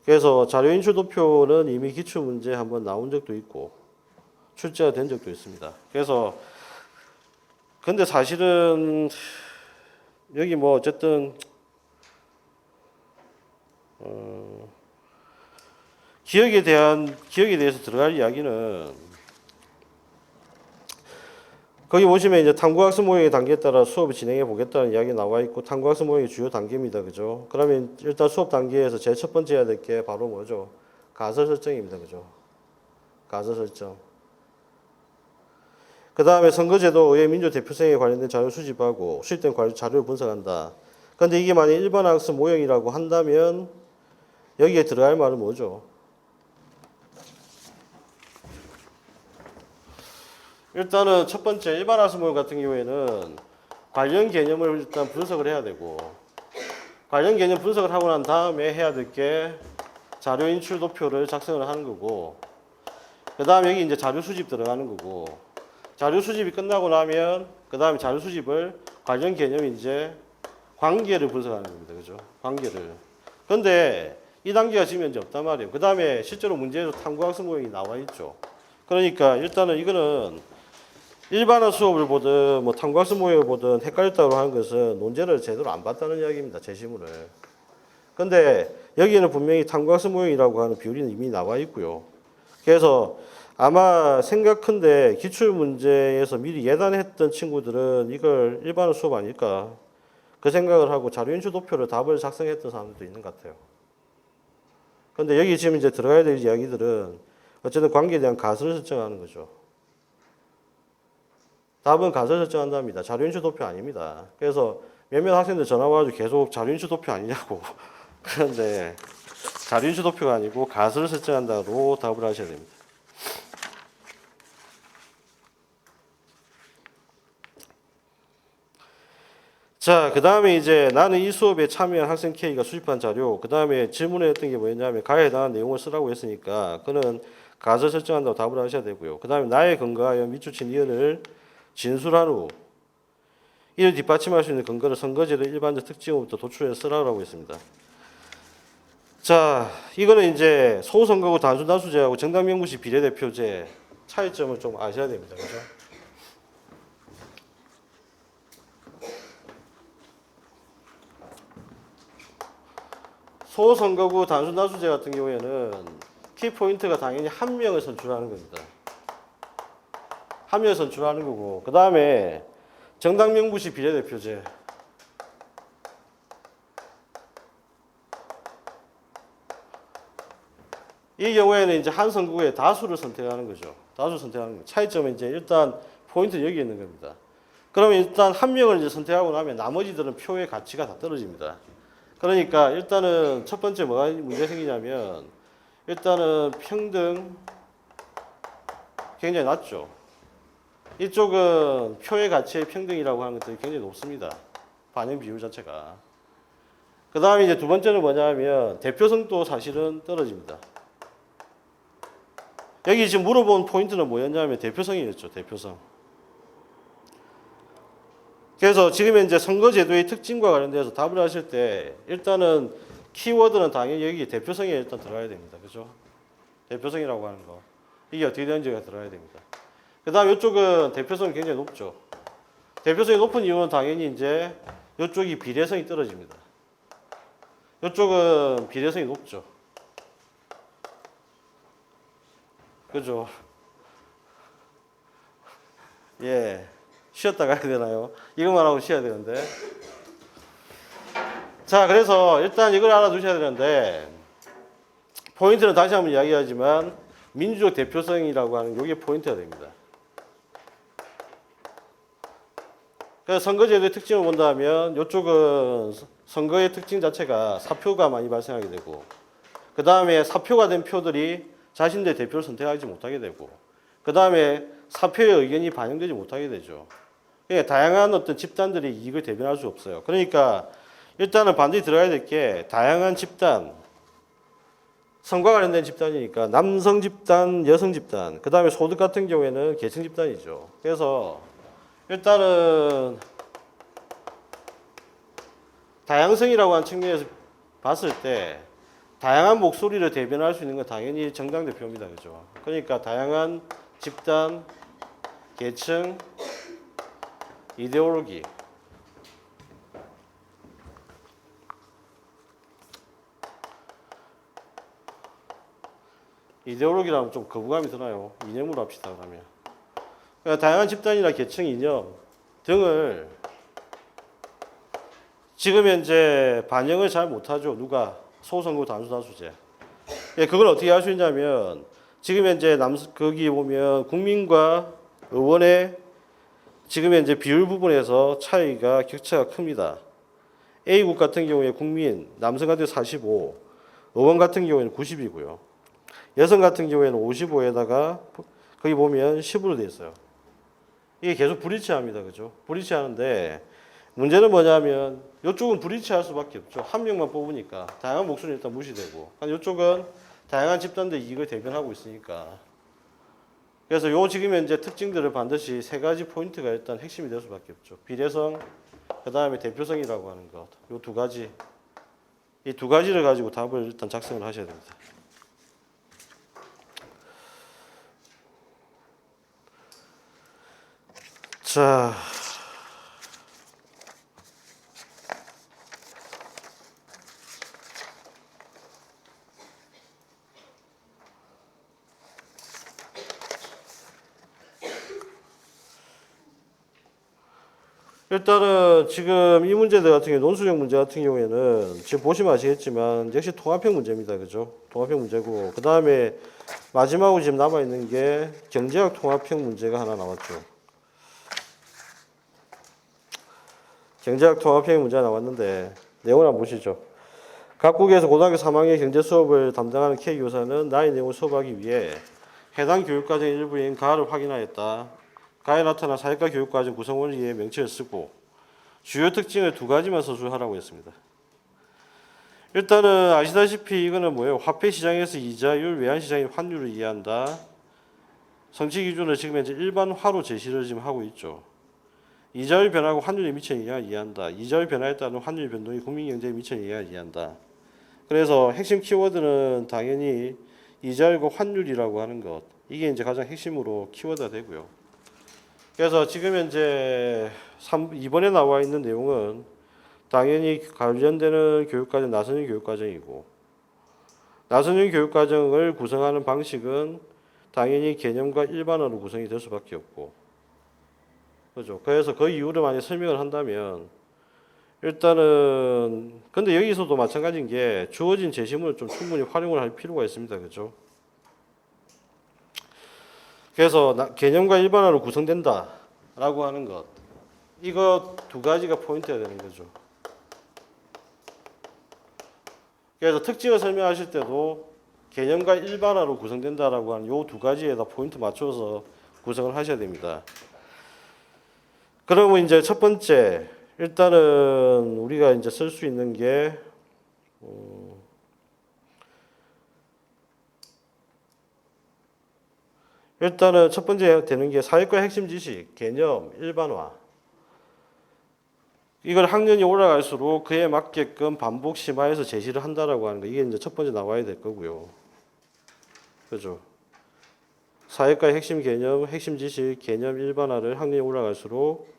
그래서 자료 인출 도표는 이미 기출문제 한번 나온 적도 있고 출제가 된 적도 있습니다. 그래서 근데 사실은 여기 뭐 어쨌든 기억에 대해서 들어갈 이야기는 거기 보시면 이제 탐구학습 모형의 단계에 따라 수업을 진행해 보겠다는 이야기 나와 있고, 탐구학습 모형의 주요 단계입니다. 그죠? 그러면 일단 수업 단계에서 제일 첫 번째 해야 될 게 바로 뭐죠? 가설 설정입니다. 그죠? 가설 설정. 그 다음에 선거제도 의회 민주 대표성에 관련된 자료 수집하고 수집된 자료를 분석한다. 그런데 이게 만약 일반 학습 모형이라고 한다면 여기에 들어갈 말은 뭐죠? 일단은 첫 번째 일반 학습 모형 같은 경우에는 관련 개념을 일단 분석을 해야 되고, 관련 개념 분석을 하고 난 다음에 해야 될 게 자료 인출 도표를 작성을 하는 거고, 그 다음에 여기 이제 자료 수집 들어가는 거고, 자료 수집이 끝나고 나면 그 다음에 자료 수집을 관련 개념 이제 관계를 분석하는 겁니다. 그죠? 관계를. 그런데 이 단계가 지금 현재 없단 말이에요. 그 다음에 실제로 문제에서 탐구학습 모형이 나와 있죠. 그러니까 일단은 이거는 일반화 수업을 보든 뭐 탐구학습 모형을 보든 헷갈렸다고 하는 것은 논제를 제대로 안 봤다는 이야기입니다. 제시문을. 근데 여기에는 분명히 탐구학습 모형이라고 하는 비율이 이미 나와 있고요. 그래서 아마 생각컨대 기출문제에서 미리 예단했던 친구들은 이걸 일반화 수업 아닐까 그 생각을 하고 자료 인출 도표를 답을 작성했던 사람들도 있는 것 같아요. 근데 여기 지금 이제 들어가야 될 이야기들은 어쨌든 관계에 대한 가설을 설정하는 거죠. 답은 가설 설정한답니다. 자료인출 도표 아닙니다. 그래서 몇몇 학생들 전화 와가지고 계속 자료인출 도표 아니냐고. 그런데 자료인출 도표가 아니고 가설을 설정한다고 답을 하셔야 됩니다. 자, 그 다음에 이제 나는 이 수업에 참여한 학생 K가 수집한 자료, 그 다음에 질문했던 게 뭐였냐면 가에 해당하는 내용을 쓰라고 했으니까 그는 가설 설정한다고 답을 하셔야 되고요. 그 다음에 나의 근거하여 밑줄친 이언을 진술한 후 이를 뒷받침할 수 있는 근거를 선거제도 일반적 특징으로부터 도출해서 쓰라고 했습니다. 자, 이거는 이제 소선거구 단순다수제하고 정당명부시 비례대표제 차이점을 좀 아셔야 됩니다. 그죠? 소선거구 단순다수제 같은 경우에는 키포인트가 당연히 한 명을 선출하는 겁니다. 한 명을 선출하는 거고, 그 다음에 정당명부시 비례대표제. 이 경우에는 이제 한 선거구에 다수를 선택하는 거죠. 다수 선택하는 거. 차이점은 이제 일단 포인트 여기 있는 겁니다. 그러면 일단 한 명을 이제 선택하고 나면 나머지들은 표의 가치가 다 떨어집니다. 그러니까 일단은 첫 번째 뭐가 문제 생기냐면 일단은 평등 굉장히 낮죠. 이쪽은 표의 가치의 평등이라고 하는 것들이 굉장히 높습니다. 반영 비율 자체가. 그 다음에 이제 두 번째는 뭐냐면 대표성도 사실은 떨어집니다. 여기 지금 물어본 포인트는 뭐였냐면 대표성이었죠. 대표성. 그래서 지금 이제 선거제도의 특징과 관련돼서 답을 하실 때 일단은 키워드는 당연히 여기 대표성이 일단 들어가야 됩니다. 그죠? 대표성이라고 하는 거. 이게 어떻게 되는지가 들어가야 됩니다. 그 다음 이쪽은 대표성이 굉장히 높죠. 대표성이 높은 이유는 당연히 이제 이쪽이 비례성이 떨어집니다. 이쪽은 비례성이 높죠. 그죠? 예. 쉬었다 가야 되나요? 이것만 하고 쉬어야 되는데. 자, 그래서 일단 이걸 알아두셔야 되는데, 포인트는 다시 한번 이야기하지만, 민주적 대표성이라고 하는 이게 포인트가 됩니다. 그래서 선거제도의 특징을 본다면, 이쪽은 선거의 특징 자체가 사표가 많이 발생하게 되고, 그 다음에 사표가 된 표들이 자신들의 대표를 선택하지 못하게 되고, 그 다음에 사표의 의견이 반영되지 못하게 되죠. 그러니까 다양한 어떤 집단들이 이익을 대변할 수 없어요. 그러니까 일단은 반드시 들어가야 될 게 다양한 집단, 성과 관련된 집단이니까 남성 집단, 여성 집단, 그 다음에 소득 같은 경우에는 계층 집단이죠. 그래서 일단은 다양성이라고 하는 측면에서 봤을 때 다양한 목소리를 대변할 수 있는 건 당연히 정당 대표입니다. 그죠? 그러니까 다양한 집단, 계층, 이데올로기. 이데올로기라면 좀 거부감이 드나요? 이념으로 합시다, 그러면. 그러니까 다양한 집단이나 계층, 이념 등을 지금 현재 반영을 잘 못하죠. 누가? 소선거 단수다수제. 예, 그걸 어떻게 할 수 있냐면 지금 현재 거기 보면 국민과 의원의 지금 현재 비율 부분에서 차이가 격차가 큽니다. A국 같은 경우에 국민 남성 같은 45, 의원 같은 경우에는 90이고요. 여성 같은 경우에는 55에다가 거기 보면 10으로 돼 있어요. 이게 계속 불일치합니다. 그죠? 불일치하는데 문제는 뭐냐면 이쪽은 불일치할 수밖에 없죠. 한 명만 뽑으니까 다양한 목소리는 일단 무시되고 이쪽은 다양한 집단들 이익을 대변하고 있으니까 그래서 요 지금 현재 특징들을 반드시 세 가지 포인트가 일단 핵심이 될 수밖에 없죠. 비례성, 그 다음에 대표성이라고 하는 것, 요 두 가지, 이 두 가지를 가지고 답을 일단 작성을 하셔야 됩니다. 자, 일단은 지금 이 문제들 같은 경우 논술형 문제 같은 경우에는 지금 보시면 아시겠지만 역시 통합형 문제입니다. 그죠? 통합형 문제고 그 다음에 마지막으로 지금 남아있는 게 경제학 통합형 문제가 하나 나왔죠. 경제학 통합형의 문제가 나왔는데 내용을 한번 보시죠. 각국에서 고등학교 3학년 경제 수업을 담당하는 K교사는 나의 내용을 수업하기 위해 해당 교육과정의 일부인 가를 확인하였다. 가에 나타난 사회과 교육과정 구성원을 위해 명칭을 쓰고 주요 특징을 두 가지만 서술하라고 했습니다. 일단은 아시다시피 이거는 뭐예요? 화폐 시장에서 이자율, 외환 시장의 환율을 이해한다. 성취 기준을 지금 현재 일반화로 제시를 지금 하고 있죠. 이자율 변화하고 환율에 미치는 영향을 이해한다. 이자율 변화에 따른 환율 변동이 국민 경제에 미치는 영향을 이해한다. 그래서 핵심 키워드는 당연히 이자율과 환율이라고 하는 것. 이게 이제 가장 핵심으로 키워드가 되고요. 그래서 지금 현재 이번에 나와 있는 내용은 당연히 관련되는 교육과정 나선형 교육과정이고 나선형 교육과정을 구성하는 방식은 당연히 개념과 일반어로 구성이 될 수밖에 없고 그렇죠. 그래서 그 이유를 만약 설명을 한다면 일단은 근데 여기서도 마찬가지인 게 주어진 제시문을 좀 충분히 활용을 할 필요가 있습니다. 그렇죠? 그래서 개념과 일반어로 구성된다라고 하는 것 이거 두 가지가 포인트가 되는 거죠. 그래서 특징을 설명하실 때도 개념과 일반화로 구성된다라고 하는 이 두 가지에다 포인트 맞춰서 구성을 하셔야 됩니다. 그러면 이제 첫 번째 일단은 우리가 이제 쓸 수 있는 게 일단은 첫 번째 되는 게 사회과 핵심 지식, 개념, 일반화. 이걸 학년이 올라갈수록 그에 맞게끔 반복 심화해서 제시를 한다라고 하는 거. 이게 이제 첫 번째 나와야 될 거고요. 그죠? 사회과의 핵심 개념, 핵심 지식, 개념 일반화를 학년이 올라갈수록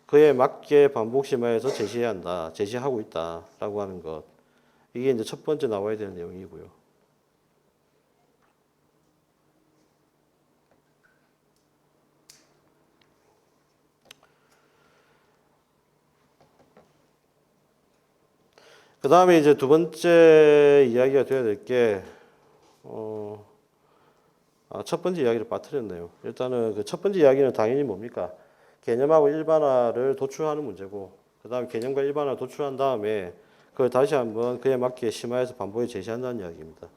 그에 맞게 반복 심화해서 제시해야 한다. 제시하고 있다라고 하는 것. 이게 이제 첫 번째 나와야 되는 내용이고요. 그 다음에 이제 두 번째 이야기가 되어야 될 게, 첫 번째 이야기를 빠뜨렸네요. 일단은 그 첫 번째 이야기는 당연히 뭡니까? 개념하고 일반화를 도출하는 문제고, 그 다음 개념과 일반화 도출한 다음에 그걸 다시 한번 그에 맞게 심화해서 반복해 제시한다는 이야기입니다.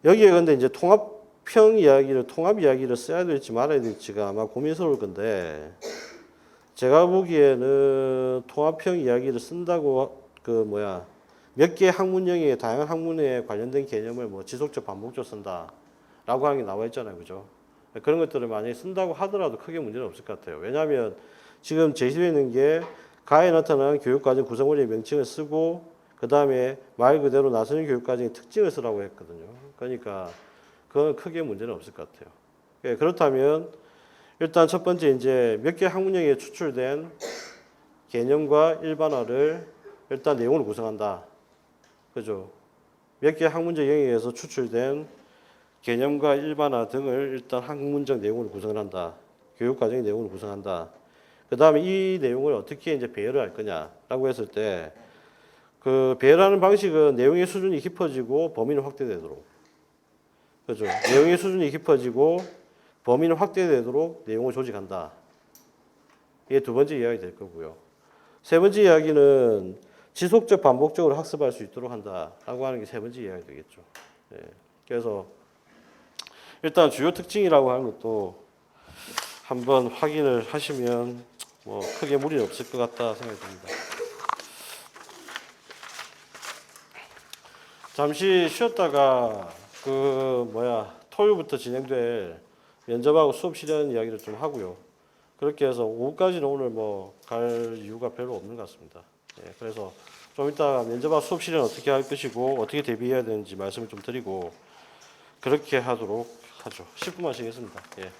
여기에 근데 이제 통합 이야기를 써야 될지 말아야 될지가 아마 고민스러울 건데, 제가 보기에는 통합형 이야기를 쓴다고 몇 개의 학문형의 다양한 학문에 관련된 개념을 뭐 지속적 반복적으로 쓴다라고 하는 게 나와 있잖아요, 그죠? 그런 것들을 만약에 쓴다고 하더라도 크게 문제는 없을 것 같아요. 왜냐하면 지금 제시되어 있는 게 가에 나타나는 교육과정 구성원의 명칭을 쓰고 그 다음에 말 그대로 나선형 교육과정의 특징을 쓰라고 했거든요. 그러니까 그건 크게 문제는 없을 것 같아요. 그렇다면 일단 첫 번째 이제 몇 개 학문형에 추출된 개념과 일반화를 일단 내용으로 구성한다. 그죠? 몇 개 학문적 영역에서 추출된 개념과 일반화 등을 일단 학문적 내용으로 구성을 한다. 교육과정의 내용으로 구성한다. 그 다음에 이 내용을 어떻게 이제 배열을 할 거냐라고 했을 때 그 배열하는 방식은 내용의 수준이 깊어지고 범위는 확대되도록. 그죠? 내용의 수준이 깊어지고 범위는 확대되도록 내용을 조직한다. 이게 두 번째 이야기 될 거고요. 세 번째 이야기는 지속적 반복적으로 학습할 수 있도록 한다라고 하는 게 세 번째 이야기 되겠죠. 예. 그래서 일단 주요 특징이라고 하는 것도 한번 확인을 하시면 뭐 크게 무리는 없을 것 같다 생각이 듭니다. 잠시 쉬었다가 토요일부터 진행될 면접하고 수업 실현 이야기를 좀 하고요. 그렇게 해서 오후까지는 오늘 갈 이유가 별로 없는 것 같습니다. 예, 그래서 좀 이따 면접하고 수업 실현 어떻게 할 것이고 어떻게 대비해야 되는지 말씀을 좀 드리고 그렇게 하도록 하죠. 10분만 쉬겠습니다. 예.